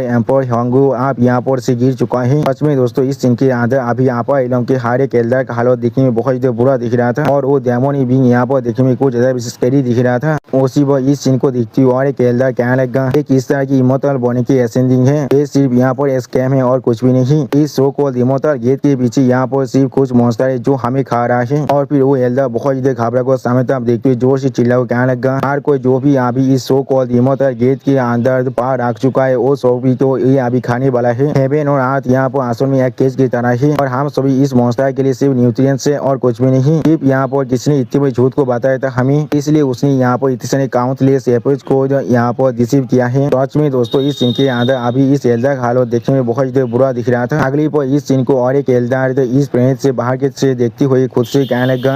एम्पर हंगू आप यहाँ पर से गिर चुका है। सच में दोस्तों इस सीन के अंदर अभी अपर इलम के हर एक एल्डर का हालत देखने में बहुत ही बुरा दिख रहा था। और वो डेमन इविंग यहाँ पर देखने में कुछ ज्यादा स्कैरी दिख रहा था। उसी वह इस सीन को देखते हुए और एक एल्डर कहने लगा एक इस तरह की इमोर्टल बने की एसेंडिंग है। ये सिर्फ यहाँ पर स्कैम है और कुछ भी नहीं। इस शो कॉल्ड इमोर्टल गेट के पीछे यहाँ पर सिर्फ कुछ मॉन्स्टर है जो हमें खा रहा है। और फिर वो एल्डर बहुत ही घबरा को सामने तरफ देखते हुए जोर से चिल्ला कहने लगा हर कोई जो भी अभी इस शो कॉल्ड इमोर्टल गेट के अंदर पार रख चुका है वो सो भी तो ये अभी खाने वाला है। हेवन और अर्थ यहाँ पर असल में एक केज की तरह है और हम सभी इस मॉन्स्टर के लिए सिर्फ न्यूट्रिएंट्स है और कुछ भी नहीं। सिर्फ यहाँ पर किसने इतने बड़े झूठ को बताया था हमें, इसलिए उसने यहाँ पर इतने सारे काउंटलेस एप्रोच को यहाँ पर रिसीव किया है। सच में दोस्तों इस सीन के अंदर अभी इस एल्डर का हालत देखने में बहुत बुरा दिख रहा था। अगली पर इस सीन को और एक एल्डर इस प्लेनेट से बाहर के से देखते हुए खुद से कहने लगा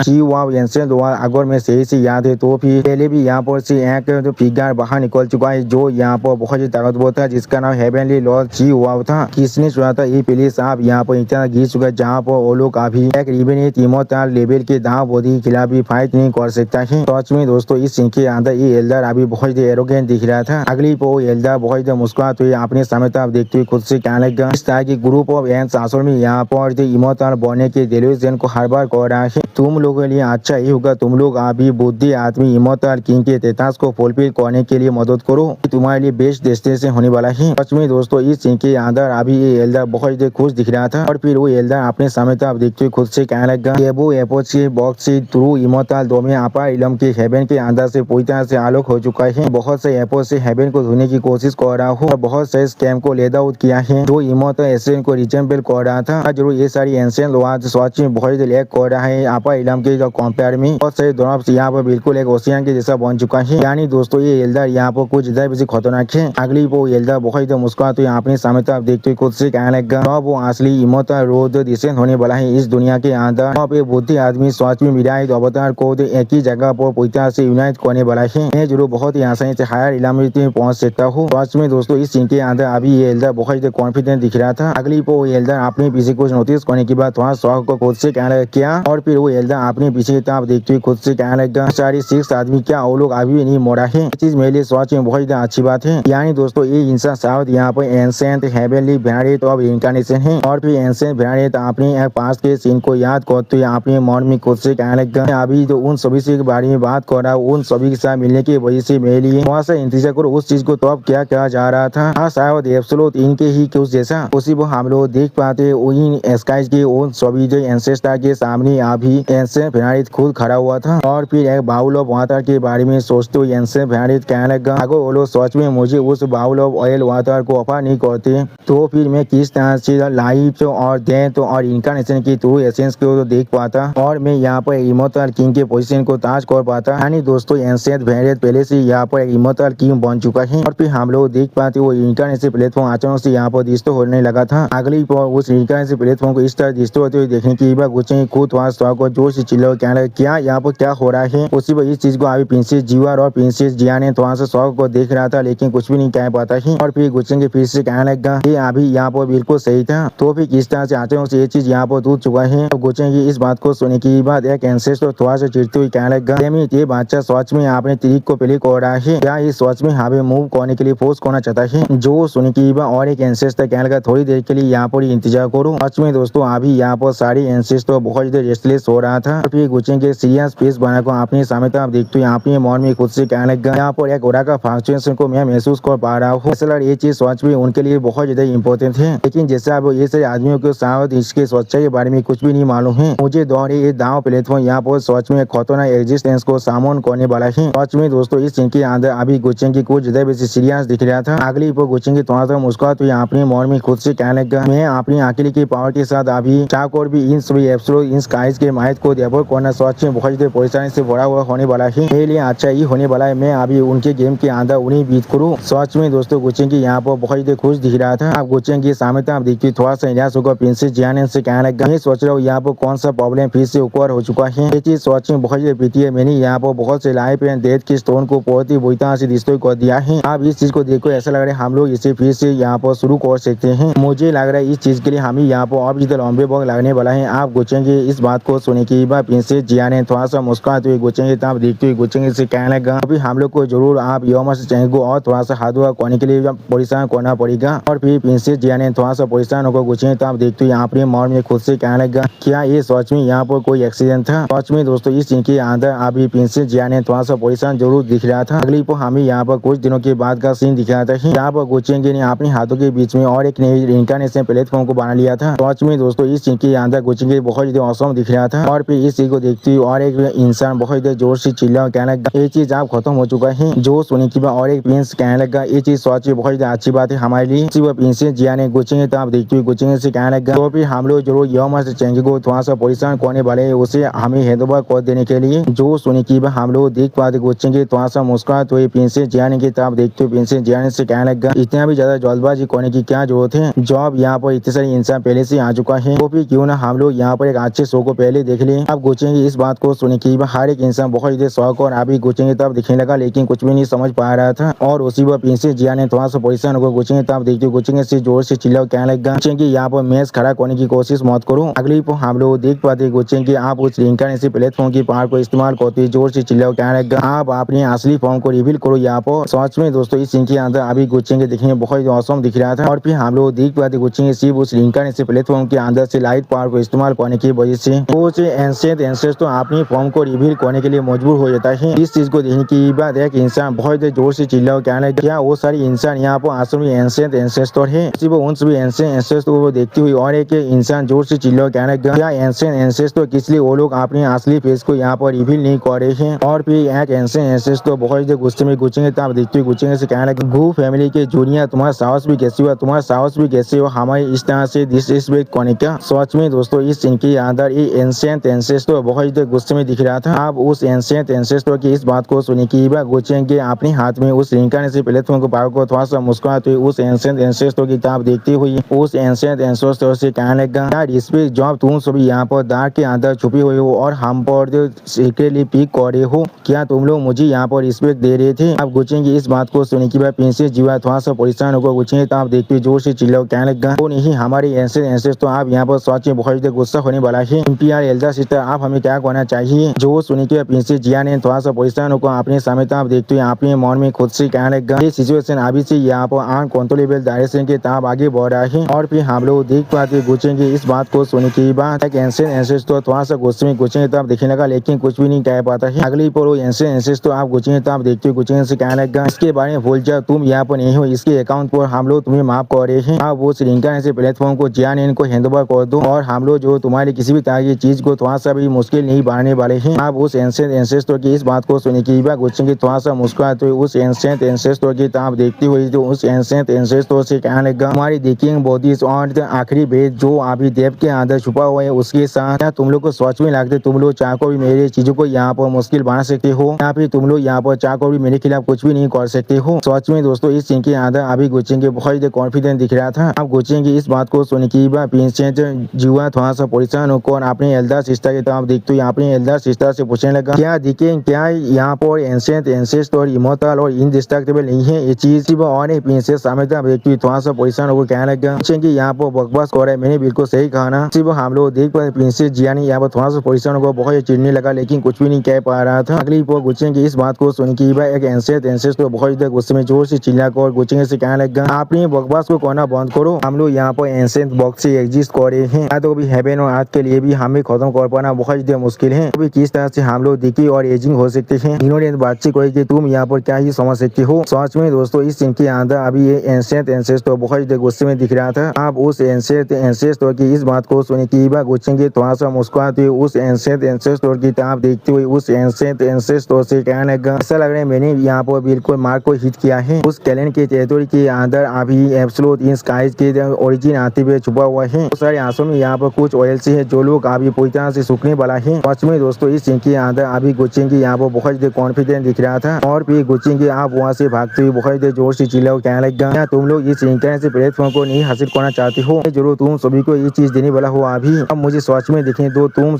अगर मैं सही से याद है तो फिर पहले भी यहाँ पर से एक फिगर बाहर निकल चुका है जो यहाँ पर बहुत ही ताकतवर था जिसका नाम हेवनली लॉर्ड ची हुआ था। किसने सुना था ये पहले साहब यहाँ पर इतना गिर चुका है जहाँ पर वो लोग अभी एक रिवेनेट इमोर्टल लेवल के दाव बोधी के खिलाफ भी फाइट नहीं कर सकता है। सच में दोस्तों इस सीन के अंदर ये एल्डर अभी बहुत ही एरोगेंट दिख रहा था। अगली पर एल्डर बहुत ही मुस्कुराते हुए अपने सामने तरफ देखते हुए खुद से कहने लगा इस तरह की ग्रुप ऑफ एंड्स असल में यहाँ पर इमोर्टल बनने के डेल्यूजन को हर बार कर रहा है। तुम लोगों के लिए अच्छा ही होगा तुम लोग अभी बुद्धि आदमी इमोर्टल किंग के तेतास को फुलफिल करने के लिए मदद करो, तुम्हारे लिए बेस्ट डेस्टिनेशन होने वाला है। सच में दोस्तों इस सीन के अंदर अभी ये एल्डर बहुत ही खुश दिख रहा था। और फिर वो एल्डर अपने सामने तरफ देखते हुए खुद से कहने लगा एबो एपोच के बॉक्स से थ्रू इमोर्टल दो में अपर इलम के हेवन के अंदर से पूरी तरह से आलोक हो चुका है। बहुत से एपोच से हेवन को धोने की कोशिश कर रहा हूँ और बहुत से स्कैम को लेड आउट किया है जो इमोर्टल एसेंट को रिजेंबल कर रहा था। जरूर ये सारी एंशिएंट लोग सच में बहुत लैग कर रहा है अपर इलम के कंपेयर में। बहुत सारे दोनों यहाँ पर बिल्कुल एक ओशियन के जैसा बन चुका है। यानी दोस्तों ये एल्डर यहाँ पर कुछ ज्यादा बेसी खतरनाक है। अगली वो एल्डर बहुत मुस्कुराते हुए अपने सामने तरफ देखते हुए खुद से कहने लगा अब वो असली इमोर्टल रोड डिसेंट होने वाला है इस दुनिया के अंदर। अब ये बुद्धि आदमी सच में मिराइट अवतार को एक ही जगह पर पूरी तरह से यूनाइट करने वाला है। मैं जरूर बहुत ही आसानी से हायर इलामिटी में पहुंच सकता हो। सच में दोस्तों इस सीन के अंदर अभी ये एल्डर बहुत ही कॉन्फिडेंट दिख रहा था। अगली वो एल्डर अपने पीछे कुछ नोटिस करने के बाद थोड़ा शौक को खुद से कहने लगा क्या, और फिर वो एल्डर अपने पीछे की तरफ देखते हुए खुद से कहने लगा सारी 6 आदमी क्या वो लोग अभी भी नहीं मोड़ा है। ये चीज मेरे लिए सच में बहुत अच्छी बात है। यानी दोस्तों ये इंसान शायद यहाँ पर ancient heavenly variant of incarnation है, और फिर एंसेंट वेरिएंट अपने पास के सीन को याद करते हुए अपने मन में खुद से कहने लगा अभी तो उन सभी से के बारे में बात कर रहा हूँ, उन सभी के साथ मिलने की वजह से मेरे लिए थोड़ा सा इंतजार करो उस चीज को। तो अब क्या कहा जा रहा था, हाँ शायद एब्सोल्यूट इनके ही कुछ जैसा उसी को हम लोग देख पाते इन स्काइज के उन सभी जो एंसेस्टर के सामने अभी एंसेंट वेरिएंट खुद खड़ा हुआ था, और फिर एक बाउल ऑफ वाटर के बारे में सोचते हुए एंसेंट वेरिएंट कहने लगा अगर वो लोग सच में मुझे उस बाउल ऑफ ऑयल वाटर को ऑफर नहीं करते तो फिर मैं किस तरह से लाइफ और डेथ और इनकारनेशन की ट्रू एसेंस को तो देख पाता, और मैं यहाँ पर इमोर्टल किंग के पोजीशन को ताज कर पाता। यानी दोस्तों एंसेंट वेरिएंट पहले से यहाँ पर इमोर्टल किंग बन चुका है, और फिर हम लोग देख पाते वो इनकारनेशन प्लेटफॉर्म अचानक से यहाँ पर डिस्टर्ब होने लगा था। अगली पर उस इनकारनेशन प्लेटफॉर्म को इस तरह डिस्टर्ब होते हुए देखने की बात गुस्से खुद वहाँ को जोर से चिल्ला क्या यहाँ पर क्या हो रहा है। उसी पर इस चीज को अभी प्रिंसेस जीवा और प्रिंसेस जिया ने थोड़ा सा शौक को देख रहा था लेकिन कुछ भी नहीं कह पाता है, और फिर गुस्से फिर से कहने लगा ये अभी यहाँ पर बिल्कुल सही था, तो फिर किस तरह से अचानक से ये चीज यहाँ पर टूट चुका है। गुस्से की इस बात को सुनने की बाद एक एंसेस्टर थोड़ा सा चिढ़ते हुए कहने लगा ये बच्चा सच में आपने ट्रिक को प्ले कर रहा है, क्या ये सच में हमें मूव करने के लिए फोर्स करना चाहता है। जो सुनने की बात और एक एंसेस्टर कहने लगा थोड़ी देर के लिए यहाँ पर इंतजार करो। सच में दोस्तों अभी यहाँ पर सारी एंसेस्टर बहुत रेस्टलेस हो रहा था, फिर गुस्से के सीरियस फेस बनाकर अपने सामने तरफ देखते हुए अपने मन में खुद से कहने लगा यहाँ पर एक ओरा का फंक्शन को मैं महसूस कर पा रहा हूँ। असल ये चीज सच में उनके लिए बहुत ज्यादा इम्पोर्टेंट है, लेकिन जैसे अब ये सारे आदमियों को शायद इसके सच्चाई के बारे में कुछ भी नहीं मालूम है। मुझे दौरे ये दाव प्लेटफॉर्म यहाँ पर सच में खतरनाक एग्जिस्टेंस को सामन करने वाला है। सच में दोस्तों इस सीन के अंदर अभी गुस्से की कुछ ज्यादा बेसी सीरियस दिख रहा था। अगली पर गुस्से की थोड़ा सा मुस्कुराते हुए अपने मन में खुद से कहने लगा मैं अपनी अकेले की पावर के साथ अभी चाक और भी इन सभी एब्सोल्यूट इन स्काइज के माहित को डेवलप करना सच में बहुत ज्यादा परेशानी से भरा हुआ होने वाला है। मेरे लिए अच्छा ही होने वाला है मैं अभी उनके गेम के अंदर उन्हें बीट करूँ। सच में दोस्तों गुस्से की यहाँ पर बहुत ज्यादा खुश दिख रहा था। अब गुस्से की सामने आप देखिए थोड़ा सा निराश होकर प्रिंसेस जियान से कहने लगा मैं सोच रहा हूँ यहाँ पर कौन सा प्रॉब्लम फिर से ऊपर हो चुका है। ये चीज सच में बहुत ज्यादा पीती है। मैंने यहाँ पर बहुत से लाइफ एंड डेथ के स्टोन को बहुत ही बुरी तरह से डिस्ट्रॉय कर दिया है। अब इस चीज को देखो ऐसा लग रहा है हम लोग इसे फिर से यहाँ पर शुरू कर सकते हैं। मुझे लग रहा है इस चीज के लिए हमें यहाँ पर अब जितना लंबे वक्त लगने वाला है। आप गुस्से की इस बात को सुनने के बाद प्रिंसेस जियान ने थोड़ा सा मुस्कुराते हुए गुस्से की तरफ देखते हुए गुस्से से कहने लगा अभी हम लोग को जरूर आप योमा से चैनल को और थोड़ा सा हाथ वर्क करने के लिए परेशान करना पड़ेगा। और फिर प्रिंसेस जियान ने थोड़ा सा परेशान होकर गुस्से की तरफ देखते हुए अपने मन में खुद से कहने लगा क्या ये सच में यहाँ पर कोई एक्सीडेंट था। सच में दोस्तों इस सीन के अंदर अभी प्रिंसेस जियान ने थोड़ा सा परेशान जरूर दिख रहा था। अगली पर हमें यहाँ पर कुछ दिनों के बाद का सीन दिख रहा था। यहाँ पर गुस्से ने अपने हाथों के बीच में और एक नई इनकारनेशन प्लेटफॉर्म को बना लिया था। सच में दोस्तों इस सीन के अंदर गुस्से बहुत ज्यादा औसम दिख रहा था, और फिर इस चीज को देखते हुए और एक इंसान बहुत ज्यादा जोर से चिल्ला कहने लगा ये चीज आप खत्म हो चुका है। जो सुनी की बात और एक प्रिंस कहने लगा ये चीज सच में बहुत ज्यादा अच्छी बात है हमारे लिए। प्रिंसेस जिया ने गुस्से की तरफ देखते हुए गुस्से से कहने लगा तो फिर हम लोग जरूर योमा से चेंगे को थोड़ा सा परेशान करने वाले है उसे हमें हैदराबाद कर देने के लिए। जो सुनी की बात हम लोग देख पाते गुस्से के थोड़ा सा मुस्कुराते हुए प्रिंसेस जिया की तरफ देखते हुए प्रिंसेस जिया से कहने लगा इतना भी ज्यादा जल्दबाजी करने की क्या जरूरत है। जॉब यहाँ पर इतने सारे इंसान पहले से आ चुका है, तो फिर क्यों ना हम लोग यहाँ पर एक अच्छे शो को पहले देख ले। अब गुस्से की इस बात को सुने की हर एक इंसान बहुत ज्यादा शौक और अभी गुस्से की तरफ दिखने लगा, लेकिन कुछ भी नहीं समझ पा रहा था। और उसी पर प्रिंसेस जिया ने थोड़ा सा परेशान होकर गुस्से की तरफ देखते गुस्से से जोर से चिल्ला कहने लगा कि यहाँ पर मैच खड़ा करने की कोशिश मत करो। अगली पर हम लोग देख पाते गुस्से की आप उस इनकारनेशन प्लेटफॉर्म की पावर को इस्तेमाल करते जोर से चिल्ला कहने लगा आप अपने असली फॉर्म को रिवील करो यहाँ पर। सच में दोस्तों इस सीन के अंदर अभी गुस्से के दिखने में बहुत औसम दिख रहा था, और फिर हम लोग देख पाते गुस्से सिर्फ उस इनकारनेशन प्लेटफॉर्म के अंदर से लाइट पावर को इस्तेमाल करने की वजह से कुछ एंसेंट एंसेस्टर अपनी फॉर्म को रिवील करने के लिए मजबूर हो जाता है। इस चीज को देखने की बाद एक इंसान बहुत जोर से चिल्ला कहने लगा क्या वो सारी इंसान यहाँ पर असल में एंसेंट एंसेस्टर है। उन सभी एंसेंट एंसेस्टर को देखते हुए और एक इंसान जोर से चिल्ला कहने लगा क्या एंसेंट एंसेस्टर किस लिए वो लोग अपने असली फेस को यहाँ पर रिवील नहीं कर रहे हैं। और फिर एक एंसेंट एंसेस्टर बहुत गुस्से में गुस्से देखते हुए गुस्से से कहने लगा गू फैमिली के जूनियर तुम्हारा साहस भी कैसे हुआ, तुम्हारा साहस भी कैसे हो हमारे इस तरह से डिसरिस्पेक्ट करने का। सच में दोस्तों इस सीन के अंदर ये एंसेंट एंसेस्टर बहुत गुस्से में दिख रहा था। अब उस एंसेंट एंसेस्टर की इस बात को सुने की गुस्से के अपने हाथ में उस इनकारनेशन प्लेटफॉर्म को पावर को थोड़ा सा मुस्कुराते हुए उस एंसेंट एंसेस्टर की तरफ देखते हुए उस एंसेंट एंसेस्टर से कहने लगा रिस्पेक्ट जॉब तुम सभी यहाँ पर दाग के अंदर छुपे हुए हो और हम पर सीक्रेटली पिक कर रहे हो, क्या तुम लोग मुझे यहाँ पर रिस्पेक्ट दे रहे थे। अब गुस्से की इस बात को सुनने के बाद प्रिंसेस जीवा थोड़ा सा परेशान होकर पूछेंगे तो आप देखते हुए जोर से चिल्लाओ कहने लगा वो नहीं हमारे एंसेस तो आप यहाँ पर सच में बहुत ज्यादा गुस्सा होने वाला है। एम्पियर एल्डर सिस्टर आप हमें क्या कहना चाहिए। जो सुनने के बाद प्रिंसेस जिया ने थोड़ा सा परेशान होकर अपने सामने तो आप देखते हुए अपने मन में खुद से कहने लगा ये सिचुएशन अभी से यहाँ पर अनकंट्रोलेबल डायरेक्शन के तरफ आगे बढ़ रहा है। और फिर हम लोग देख पाते गुचेंगे इस बात को सुनने के बाद एंसेस तो थोड़ा सा गुस्से में गुचेंगे तो आप देखने लगा लेकिन कुछ भी नहीं कह पाता है। अगली पर वो एंसेस तो आप गुचेंगे तो आप देखते हुए गुचेंगे से कहने लगा इसके बारे में भूल जाओ तुम यहाँ पर नहीं हो इसके अकाउंट पर हम लोग तुम्हें माफ कर रहे हैं। आप वो श्रीलंका ऐसे प्लेटफॉर्म को जियान इनको हैंडओवर कर दो और हम लोग जो तुम्हारी किसी भी तरह की चीज को थोड़ा सा भी मुश्किल नहीं बढ़ाने वाले हैं। आप उस एंसेस्टर की इस बात को सुनने के बाद गुस्से थोड़ा सा मुस्कुराते हुए उस एंसेंट एंसेस्टर की तरफ देखते हुए जो उस एंसेंट एंसेस्टर से कहने लगा हमारी देखिए बॉडी और आखिरी भेद जो अभी देव के अंदर छुपा हुआ है उसके साथ तुम लोग को सोच में लगते तुम लोग चाह को भी मेरे चीजों को यहाँ पर मुश्किल बना सकते हो या फिर तुम लोग यहाँ पर चाह को भी मेरे खिलाफ कुछ भी नहीं कर सकते हो। सच में दोस्तों इस सीन के अंदर अभी गुचेंगे बहुत ज्यादा कॉन्फिडेंट दिख रहा था। अब गुचेंगे इस बात को सुनने के बाद प्रिंसेस जुआ थोड़ा सा परेशान होकर अपने एल्डर सिस्टर की तरफ देखते हुए अपने एल्डर सिस्टर से पूछने लगा क्या दिखे क्या यहाँ पर एंसेंट एंसेस्टर इमोर्टल और इनडिस्ट्रक्टिबल नहीं है ये चीज सिर्फ और है। प्रिंसेस सामने व्यक्ति थोड़ा सा परेशान होकर कहने लगा कि यहाँ पर बकवास कर रहा है मैंने बिल्कुल सही कहा ना। सिर्फ हम लोग देख पाए प्रिंसेस जिया ने यहाँ पर थोड़ा सा परेशान होकर बहुत चिढ़ने लगा लेकिन कुछ भी नहीं कह पा रहा था। अगली पर गुचेंगे इस बात को सुन के एक एंसेंट एंसेस्टर बहुत ज्यादा गुस्से में जोर से चिल्लाकर गुचेंगे से कहने लगा आपने बकवास को कहना बंद करो हम लोग यहाँ पर एंसेंट बॉक्स से एग्जिस्ट कर रहे हैं तो अभी हेवन और अर्थ के लिए भी हमें खत्म कर पाना बहुत ज्यादा मुश्किल है। अभी किस तरह से हम लोग दिखी और एजिंग हो सकते हैं इन्होंने बातचीत कही कि तुम यहाँ पर क्या ही समझ सकते हो। सच में दोस्तों इस सीन के अंदर अभी ये एंसेंट एंसेस्टर बहुत ज्यादा गुस्से में दिख रहा था। आप उस एंसेंट एंसेस्टर की इस बात को सुने की बात गुचेंगे थोड़ा सा मुस्कुराते हुए उस एंसेंट एंसेस्टर की तरफ देखते हुए उस एंसेंट एंसेस्टर से कहने लगा ऐसा लग रहा है मैंने यहाँ पर बिल्कुल मार्क को हिट किया है। उस कैलेंडर के टेरिटोरी के अंदर अभी एब्सोल्यूट इन स्काइज के ओरिजिन आते हुए छुपा हुआ है। बहुत सारे आंसू में यहाँ पर कुछ ऑयल से है जो लोग अभी पूरी तरह से सूखने वाला है। सच में दोस्तों इस सीन के अंदर अभी गुचेंगे यहाँ पर बहुत ज्यादा कॉन्फिडेंट दिख रहा था। और फिर गुचेंगे आप वहाँ से भागते हुए बहुत ज्यादा जोर से चिल्लाओ कहने लगा क्या तुम लोग इस इंटरनेट से प्लेटफॉर्म को नहीं हासिल करना चाहते हो जरूर तुम सभी को ये चीज देने वाला हो अभी अब मुझे सच में देखें तो तुम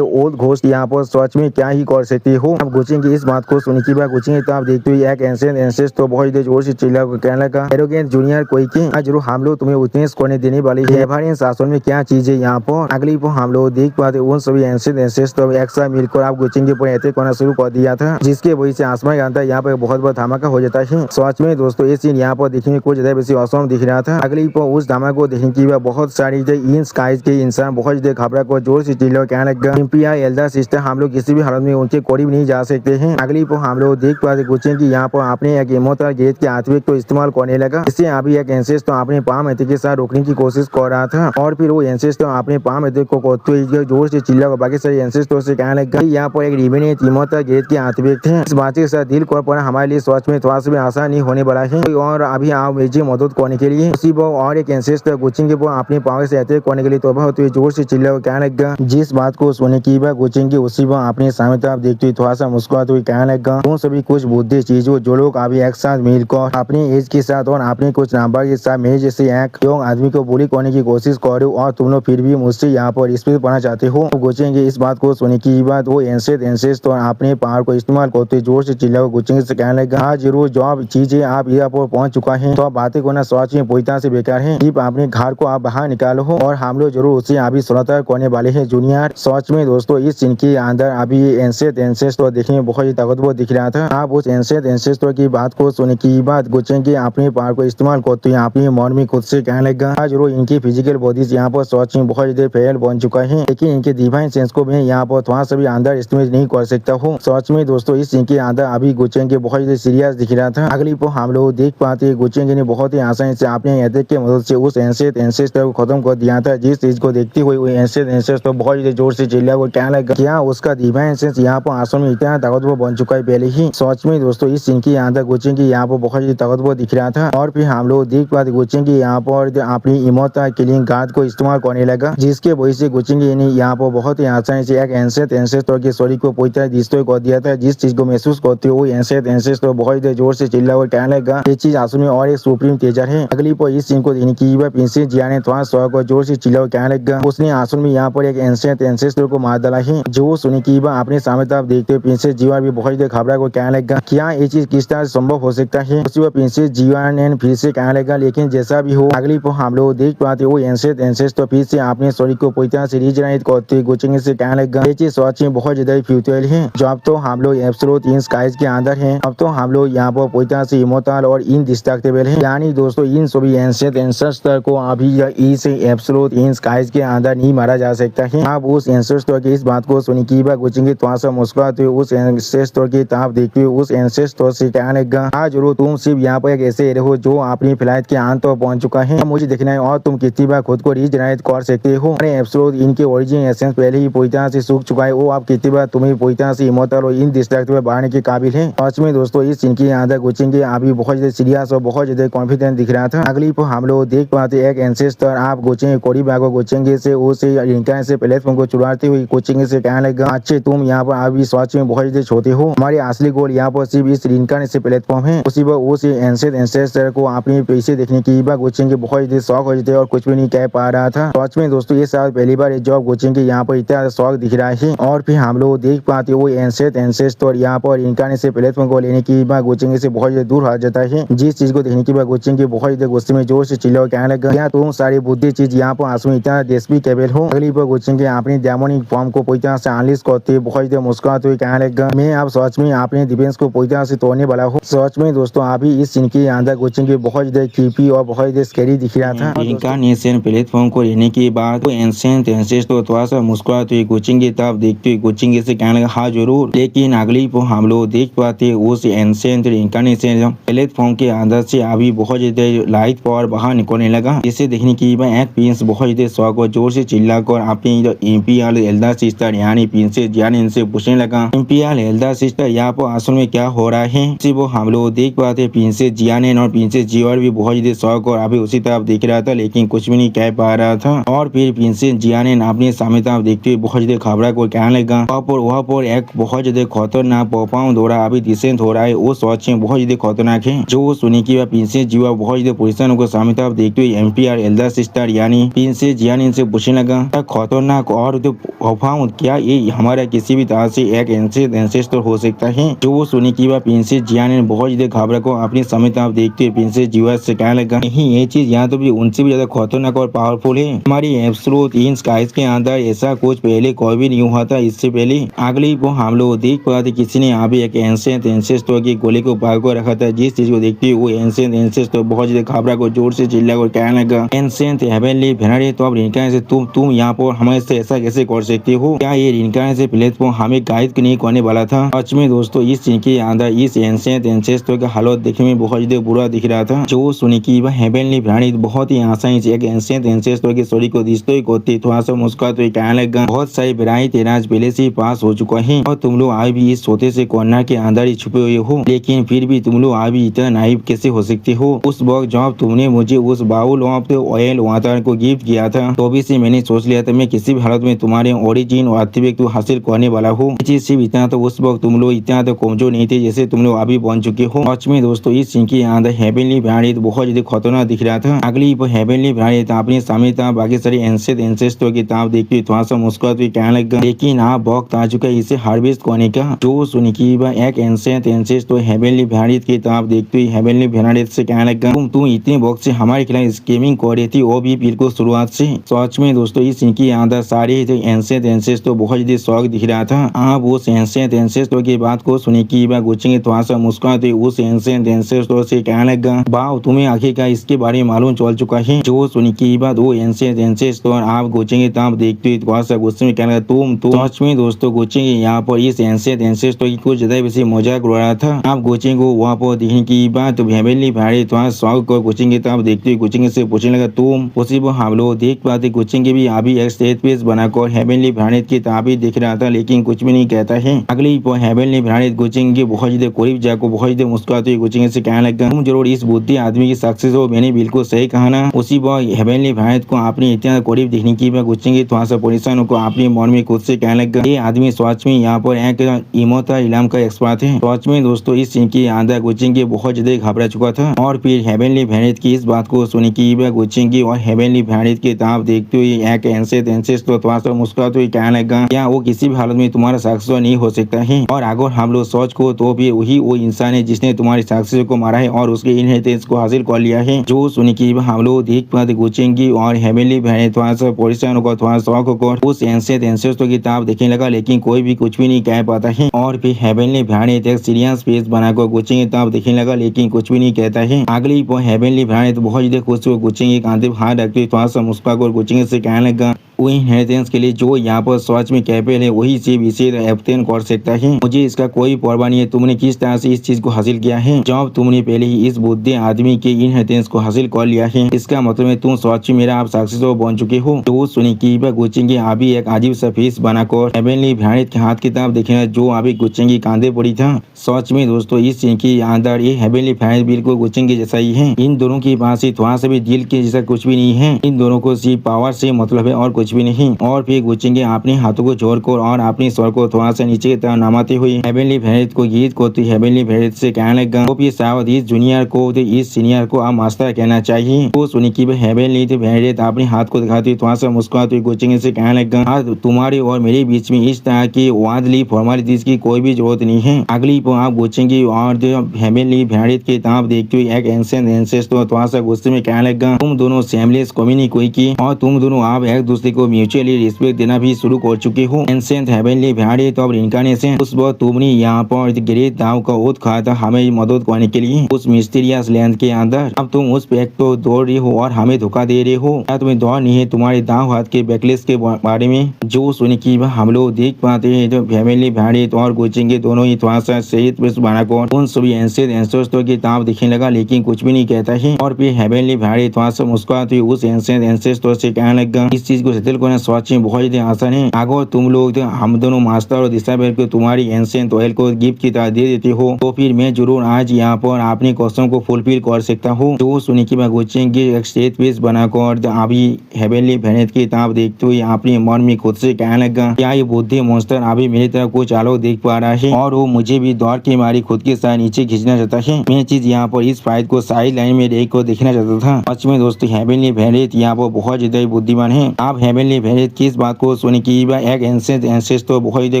ओल्ड घोस्ट यहाँ पर सच में क्या ही कर सकते हो। अब गुचेंगे इस बात को सुनने के बाद गुचेंगे तो आप देखते हुए एक एंसेंट एंसेस्टर तो बहुत जोर से चिल्ला कहने लगा एरोगेंट जूनियर कोई के आज जरूर हम लोग तुम्हें विटनेस करने देने वाले हैं। एवरियन शासन में क्या चीज है यहाँ पर। अगली पर हम लोग देख पाते उन सभी एंसेंट एंसेस्टर एक साथ मिलकर आप गुचेंगे पर अटैक करना शुरू कर दिया था जिसके वजह से आसमान के अंदर यहाँ पर बहुत बड़ा धमाका हो जाता है। सच में दोस्तों ये सीन यहाँ पर देखने में कुछ ज्यादा बेसी औसम दिख रहा था। अगली पर उस धमाके को देखने की बहुत सारी इन स्काइज के इंसान बहुत ज्यादा घबरा को जोर से चिल्ला कहने लगा एम्पियर एल्डर सिस्टर हम लोग किसी भी हालत में उनके करीब नहीं जा सकते हैं। अगली पर हम लोग देख पाते गुचेंगे यहाँ पर अपने एक इमोर्टल गेट के आत्विक को इस्तेमाल करने लगा। इससे अभी एक एंसेस्टर अपने पाम एथिक के साथ रोकने की कोशिश कर रहा था और फिर वो एंसेस्टर अपने पाम एथिक को करते हुए जोर से चिल्ला बाकी सारे एंसेस्टर से कहने लगा यहाँ पर एक रिवेनेंट इमोर्टल गेट के आत्विक थे। इस बात के साथ डील कर पाना हमारे लिए सच में थोड़ा सा भी आसान नहीं होने वाला है और अभी आप मुझे मदद करने के लिए उसी पर और एक एंसेस्टर गुचेंगे वो अपने पावर से अटैक करने के लिए तोबा होते हुए जोर से चिल्ला कहने लगा। जिस बात को सुनने की बात गुचेंगे उसी पर अपने सामने तरफ देखते हुए थोड़ा सा मुस्कुराते हुए कहने लगा तुम सभी कुछ बुद्धि चीजों जो लोग अभी एक साथ मिलकर अपने एज के साथ और अपने कुछ नाबालिग के साथ मेरे जैसे एक यंग आदमी को बुली करने की कोशिश करो और तुम लोग फिर भी मुझसे यहाँ पर रिस्पेक्ट पाना चाहते हो। तो गुचेंगे इस बात को सुनने की बात वो एंसेस तो अपने पावर को इस्तेमाल करते हुए जोर से चिल्ला गुचेंगे से कहने लगा हाँ जरूर जो चीजें आप यहाँ पर पहुंच चुका है तो बातें करना सच में पूरी तरह से बेकार है। सिर्फ अपने घर को आप बाहर निकालो हो और हम लोग जरूर उसे अभी सुलझा करने वाले हैं जूनियर। सच में दोस्तों इस सीन के अंदर अभी एंसेंट एंसेस्टर देखने में बहुत ही ताकतवर दिख रहा था। आप उस एंसेंट एंसेस्टर की बात को सुनने की बात गुचेंगे अपने पावर को इस्तेमाल करते हुए अपने मन में खुद से कहने लगा जरूर इनकी फिजिकल बॉडीज यहाँ पर सच में बहुत ज्यादा फेल बन चुका है लेकिन इनके डिवाइन सेंस को मैं यहाँ पर थोड़ा सा भी अंदर एस्टिमेट नहीं कर सकता हूँ। सच में दोस्तों इस सीन के अंदर अभी गुचेंगे बहुत ज्यादा सीरियस दिख रहा था। अगली पर हम लोग देख पाते गुचेंगे ने बहुत ही आसानी से अपने अटैक की मदद से उस एंसेंट एंसेस्टर को खत्म कर दिया था। जिस चीज को देखते हुए वो एंसेंट एंसेस्टर बहुत ज्यादा जोर से चिल्ला वो कहने लगा क्या उसका डिवाइन सेंस यहाँ पर आसमान में इतना ताकतवर बन चुका है पहले ही। सच में दोस्तों इस सीन के अंदर गुचेंगे यहाँ पर बहुत ज्यादा ताकतवर दिख रहा था। और फिर हम लोग देख पाते गुचेंगे यहाँ पर अपनी इमोर्टल किलिंग गार्ड को इस्तेमाल करने लगा जिसके वजह से गुचेंगे ने यहाँ पर बहुत ही आसानी से एक एंसेंट एंसेस्टर के शरीर को पूरी तरह डिस्ट्रॉय कर दिया था। जिस चीज को महसूस करते हुए एंसेंट एंसेस्टर बहुत ज्यादा जोर से चिल्ला वो कहने लगा ये चीज आसमान में और एक सुप्रीम तेजर है। अगली पर इस सीन को देखने की प्रिंसेस जिया ने थोड़ा सा जोर से चिल्ला कहने लगा उसने आसमान में यहाँ पर एक एंसेंट एंसेस्टर को मार डाला है। जो सुनी की अपने सामने तरफ देखते हुए प्रिंसेस जिया भी बहुत ज्यादा घबरा को कहने लगा क्या ये चीज किस तरह संभव हो सकता है। उसी वक्त प्रिंसेस जियान फिर से कहने लगा, लेकिन जैसा भी हो अगली पर हम लोग देख पाते वो एंसेस तो फिर से आपने स्टोरी को पूरी तरह से रीजनरेट करते गोचिंग से कहने लगा, ये चीज सच में बहुत ज्यादा फ्यूचर है। जो अब तो हम लोग एब्सोल्यूट इन स्काइज के अंदर हैं, अब तो हम लोग यहाँ पर पूरी तरह से इमोर्टल और इनडिस्ट्रक्टेबल हैं। यानी दोस्तों इन सभी एंसेंट एंसेस्टर को अभी इस एब्सोल्यूट इन स्काइज के अंदर नहीं मारा जा सकता है। आप उस एंसेस्टर की इस बात को सुनी की गोचिंग थोड़ा सा मुस्कुराते हुए उस एंसेस्टर की तरफ देखते हुए उस एंसेस्टर से कहने लगा, हाँ जरूर, तुम सिर्फ यहाँ पर एक ऐसे रहो जो अपनी फ्लाइट के अंत पर पहुंच चुका है। मुझे देखना है और तुम कितनी बार खुद को रीजनरेट कर सकते हो। एब्सोल्यूट इनके ओरिजिन एसेंस पहले ही पूरी तरह से सूख चुका है। वो आप कितनी बार तुम्हें पूरी तरह से इमोर्टल और इनडिस्ट्रक्टेबल बढ़ने के काबिल है। सच में दोस्तों इस सीन के अंदर गोचिंग अभी बहुत ज्यादा सीरियस और बहुत ज्यादा कॉन्फिडेंट दिख रहा था। अगली पर हम लोग देख पाते एक एंसेस्टर आप गोचिंग कोरीबागो गोचिंग से उसे रिंका से प्लेटफॉर्म को चुराते हुए कोचिंग से कहने लगा, अच्छे तुम यहाँ पर अभी सच में बहुत ज्यादा छोटे हो। हमारे असली गोल यहाँ पर सिर्फ इस रिंका से प्लेटफॉर्म है। उसी पर उस एंसेस्टर को अपने पीछे देखने की गोचिंग बहुत ज्यादा शौक हो जाते और कुछ भी नहीं कह पा रहा था। सच में दोस्तों ये साल पहली बार जॉब गोचिंग के यहाँ पर इतना शौक दिख रहा है। और फिर हम लोग देख पाते वो एंसेस्टर यहाँ पर रिंका से प्लेटफॉर्म को लेने की गोचिंग से बहुत ज्यादा दूर हट जाता है। जिस चीज को देखने की गोचिंग के बहुत ज्यादा गुस्से में जोर से चिल्ला कहने लगा, क्या तुम सारी बुद्धि चीज यहाँ पर आंसू इतना देश भी केबल हो। अगली पर गोचिंग के अपनी डेमोनिक फॉर्म को पूरी तरह से अनलिस्ट करते बहुत ज्यादा मुस्कुराते हुए कहने लगा, मैं अब सच में अपने डिफेंस को पूरी तरह से तोड़ने वाला हूँ। सच में दोस्तों अभी इस सीन के अंदर गोचिंग के बहुत ज्यादा क्रीपी और बहुत ज्यादा स्कैरी दिख रहा था। रिंकार्नेशन प्लेटफॉर्म को लेने के बाद वो एंसेंट एंसेस्टर थोड़ा सा मुस्कुराते हुए गोचिंग की तरफ देखते हुए गोचिंग से कहने लगा, हाँ जरूर। लेकिन अगली पर हम लोग देख पाते उस एंसेंट रिंकार्नेशन प्लेटफॉर्म के अंदर से अभी बहुत ज्यादा लाइट पावर बाहर निकलने लगा। जिसे देखने की एक प्रिंस बहुत ज्यादा शौक और जोर से चिल्लाकर अपनी इंपीरियल एल्डर सिस्टर यानी प्रिंसेस जियान से पूछने लगा, इंपीरियल एल्डर सिस्टर यहाँ पर असल में क्या हो रहा है। इसी वो हम लोग देख पाते प्रिंसेस जियान और प्रिंसेस जियोर भी बहुत ज्यादा शौक और अभी उसी तरफ देख रहा था, लेकिन कुछ भी नहीं कह पा रहा था। और फिर प्रिंसेस जियान अपने सामने तरफ देखते हुए बहुत ज्यादा घबरा को कहने लगा, वहाँ पर एक बहुत ज्यादा खतरनाक परफॉर्म द्वारा अभी डिसेंट हो रहा है। वो सच में बहुत ज्यादा खतरनाक है। जो सुनी की प्रिंसेस जियोर बहुत ज्यादा पोजिशन को सामने तरफ देखते हुए एम्पियर एल्डर सिस्टर यानी प्रिंसेस जियान से पूछने लगा, खतरनाक और जो परफॉर्म क्या ये हमारा किसी भी तरह से एक एंसेस्टर हो सकता है। जो सुनी की प्रिंसेस जियान बहुत ज्यादा घबरा को अपनी सामने तरफ देखते हुए प्रिंसेस जियोर से कहने लगा, नहीं ये चीज यहाँ तो भी उनसे भी ज्यादा खतरनाक और पावरफुल है। हमारी एब्सोल्यूट इन स्काइज के अंदर ऐसा कुछ पहले कोई भी नहीं हुआ था। इससे पहले अगली को हम लोग देख पाते किसी ने अभी एक एंसेंट एंसेस्टर की गोली को पार को रखा था। जिस चीज को देखते हुए वो एंसेंट एंसेस्टर बहुत ज्यादा घबरा को जोर से चिल्ला कर कहने लगा, एंसेंट हेवनली भेनारे तो अब रिंका से तुम यहाँ पर हमारे से ऐसा कैसे कर सकते हो। क्या ये रिंका से प्लेटफॉर्म हमें गाइड नहीं करने वाला था। सच में दोस्तों इस सीन के अंदर इस एंसेंट एंसेस्टर का हालत देखने में बहुत ज्यादा बुरा दिख रहा था। जो सुनी की हेवनली भेनारी बहुत ही आसानी से एक एंसेंट एंसेस्टर की स्टोरी को दिखते ही करती थोड़ा सा मुस्कुराते हुए कहने लगा, बहुत सारी बेराई तेराज पहले से पास हो चुका है और तुम लोग आज भी इस छोटे से कॉर्नर के अंदर ही छुपे हुए हो, लेकिन फिर भी तुम लोग आज भी इतना नाइव कैसे हो सकते हो। उस वक्त जब तुमने मुझे उस बाउल ऑफ ऑयल वाटर को गिफ्ट किया था तो भी से मैंने सोच लिया था मैं किसी भी हालत में तुम्हारे ओरिजिन और अतिव्यक्त हासिल करने वाला हूँ। चीज सिर्फ इतना तो उस वक्त तुम लोग इतना तो कमजोर नहीं थे जैसे तुम लोग अभी बन चुके हो। सच में दोस्तों इस सीन के अंदर हेवनली भेनारी बहुत ज्यादा खतरनाक दिख रहा था। अगली हेवनली भेनारी अपने सामने था बाकी सारे एंसेस्टर की तरफ देखते थोड़ा सा मुस्कुराते हुए कहने लगा, लेकिन आप वक्त आ चुका है इसे हार्वेस्ट करने का। जो सुनी की एक एंसेंट एंसेस्टर हेवनली भेनारी की तरफ देखते हुए हेवनली भेनारी से कहने लगा, तुम इतने वक्त से हमारे खिलाफ स्कीमिंग कर रही थी वो भी बिल्कुल शुरुआत से। सच में दोस्तों इस सीन के अंदर सारे एंसेंट एंसेस्टर बहुत ज्यादा शौक दिख रहा था। आप उस एंसेंट एंसेस्टर की बात को सुनी की गोचिंग थोड़ा सा मुस्कुराते उस एंसेंट एंसेस्टर से कहने लगा, वाह तुम्हें आखिरकार इसके बारे में मालूम चल चुका है। जो सुनी की बात वो एंसेंट एंसेस्टर आप गोचिंग की तरफ देखते हुए थोड़ा सा गुस्से में कहने लगा, तुम सच में दोस्तों गोचिंग यहाँ पर इस एंसेंट एंसेस्टर की कुछ ज्यादा वैसे मजाक उड़ा रहा था। आप गोचिंग को वहाँ पर देखने की बात हेवनली भेनारी थोड़ा शौक को गोचिंग की तरफ देखते हुए गोचिंग से पूछने लगा, तुम उसी पर हम लोग देख पाते गोचिंग भी अभी एक स्टेज पेज बनाकर हेवनली भेनारी की ताबीर दिख रहा था, लेकिन कुछ भी नहीं कहता है। अगली हेवनली भेनारी गोचिंग के बहुत ज्यादा करीब जाकर बहुत ज्यादा मुस्कुराते हुए गोचिंग से कहने लगा, तुम जरूर इस बुद्धि आदमी की सक्सेस हो, मैंने बिल्कुल सही कहा ना। उसी वक्त हेवनली भेनारी को अपने इतना करीब देखने की गोचिंग थोड़ा सा परेशान को अपने मन में खुद से कहने लगा, ये आदमी सच में यहाँ पर एक इमोर्टल इलम का एक्सपर्ट है। सच में दोस्तों इस सीन के अंदर गोचिंग बहुत ज्यादा घबरा चुका था। और फिर हेवनली भेनारी की इस बात को सुनी की गोचिंग और हेवनली भेनारी की तरफ देखते हुए एक एंसेंट एंसेस्टर थोड़ा सा मुस्कुराते हुए कहने लगा, क्या वो किसी भी हालत में तुम्हारा सक्सेस नहीं हो सकता है। और अगर हम लोग सोच को तो भी वही वो इंसान इंसान है जिसने तुम्हारे साक्षी को मारा है और उसके इनहेरिटेंस को हासिल कर लिया है। जो सुन के हम लोग देख पाते गुचेंगी और हेवनली बहन थोड़ा सा परेशान होकर थोड़ा शौक होकर उस एंशिएंट एंसेस्टर की किताब देखने लगा, लेकिन कोई भी कुछ भी नहीं कह पाता है। और फिर हेवनली बहन एक सीरियस फेस बनाकर गुचेंगी किताब देखने लगा, लेकिन कुछ भी नहीं कहता है। अगली हेवनली बहन तो बहुत ज्यादा खुश हो गुचेंगी कांधे हाथ रखते थोड़ा सा मुस्कुराकर गुचेंगी से कहने लगा, वही इनहेरिटेंस के लिए जो यहाँ पर सच में कैपेबल है वही से विशेष ऑब्टेन कर सकता है। मुझे इसका कोई परवाह नहीं है तुमने किस तरह से इस चीज को हासिल किया है। जब तुमने पहले ही इस बुद्धि आदमी के इनहेरिटेंस को हासिल कर लिया है, इसका मतलब है तुम सच में मेरा आप साक्षी बन चुके हो। तो सुनी की गुचेंगी अभी एक अजीब सा फेस बनाकर हेवनली बहन के हाथ किताब देखने जो अभी गुचेंगी कांधे पड़ी था। सच में दोस्तों इस सीन के अंदर ये हेवनली बहन बिल्कुल गुचेंगी जैसा ही है। इन दोनों की बात से थोड़ा सा भी दिल के जैसा कुछ भी नहीं है। इन दोनों को सिर्फ पावर से मतलब है और कुछ भी नहीं। और फिर गुचेंगी अपने हाथों को जोड़कर और अपने स्वर को थोड़ा सा नीचे की तरफ नमाते हुए हेवनली बहन को गीत को हेवनली बहन से कहने लगा, तो फिर शायद इस जूनियर को इस सीनियर को आप मास्टर कहना चाहिए। तो सुनी की हेवनली बहन अपने हाथ को दिखाती थोड़ा सा मुस्कुराते हुए गुचेंगी से कहने लगा, आज तुम्हारे और मेरे बीच में इस तरह की वादली फॉर्मेलिटीज की कोई भी जरूरत नहीं है। अगली आप गुचेंगी और हेवनली बहन की किताब देखते हुए एक एंशिएंट एंसेस्टर थोड़ा सा गुस्से में कहने लगा, तुम दोनों सेमलेस कम्युनिटी कोई की और तुम दोनों आप एक दूसरे को म्यूचुअली रिस्पेक्ट देना भी शुरू कर चुके हो। एंशिएंट हेवनली बहन तो अब इनकारनेशन उस वक्त तुमने यहाँ पर ग्रेट दाव का ओथ खाया था हमें मदद करने के लिए उस मिस्टीरियस लैंड के अंदर। अब तुम उस पैक को दौड़ रही हो और हमें धोखा दे रहे हो। क्या तुम्हें दौड़ नहीं है तुम्हारे दाव हाथ के बैकलेस के बारे में। जो सुनी की हम लोग देख पाते हैं जो हेवनली बहन और गुचेंगी दोनों ही थोड़ा सा सही बनाकर उन सभी एंशिएंट एंसेस्टर की किताब दिखने लगा, लेकिन कुछ भी नहीं कहता है। और फिर हेवनली बहन थोड़ा सा मुस्कुराती हुई उस एंशिएंट एंसेस्टर से कहने लगा, इस चीज को सेटल करना सच में बहुत ज्यादा आसान है। अगर तुम लोग हम दोनों मास्टर और दिशाबेल को तुम्हारी एंशिएंट ऑयल को गिफ्ट की तरह दे देते हो तो फिर मैं जरूर आज यहाँ पर अपनी कसम को फुलफिल कर सकता हूँ। तो सुनी की गुचेंगी एक स्टेज पेस बनाकर अभी हेवनली बहन की किताब देखते हुए अपने मन में खुद से कहने लगा, क्या ये बुद्धि मॉन्स्टर अभी मेरी तरफ कुछ आलोक देख पा रहा है और वो मुझे भी दौड़ के मारी खुद के साथ नीचे खींचना चाहता है। मैं चीज यहाँ पर इस फाइट को साइड लाइन में देख को देखना चाहता था। सच में दोस्तों हेवनली बहन यहाँ पर बहुत ज्यादा बुद्धिमान है। आप हेवनली बहन की इस बात को सुनी की एक एंशिएंट एंसेस्टर बहुत ज्यादा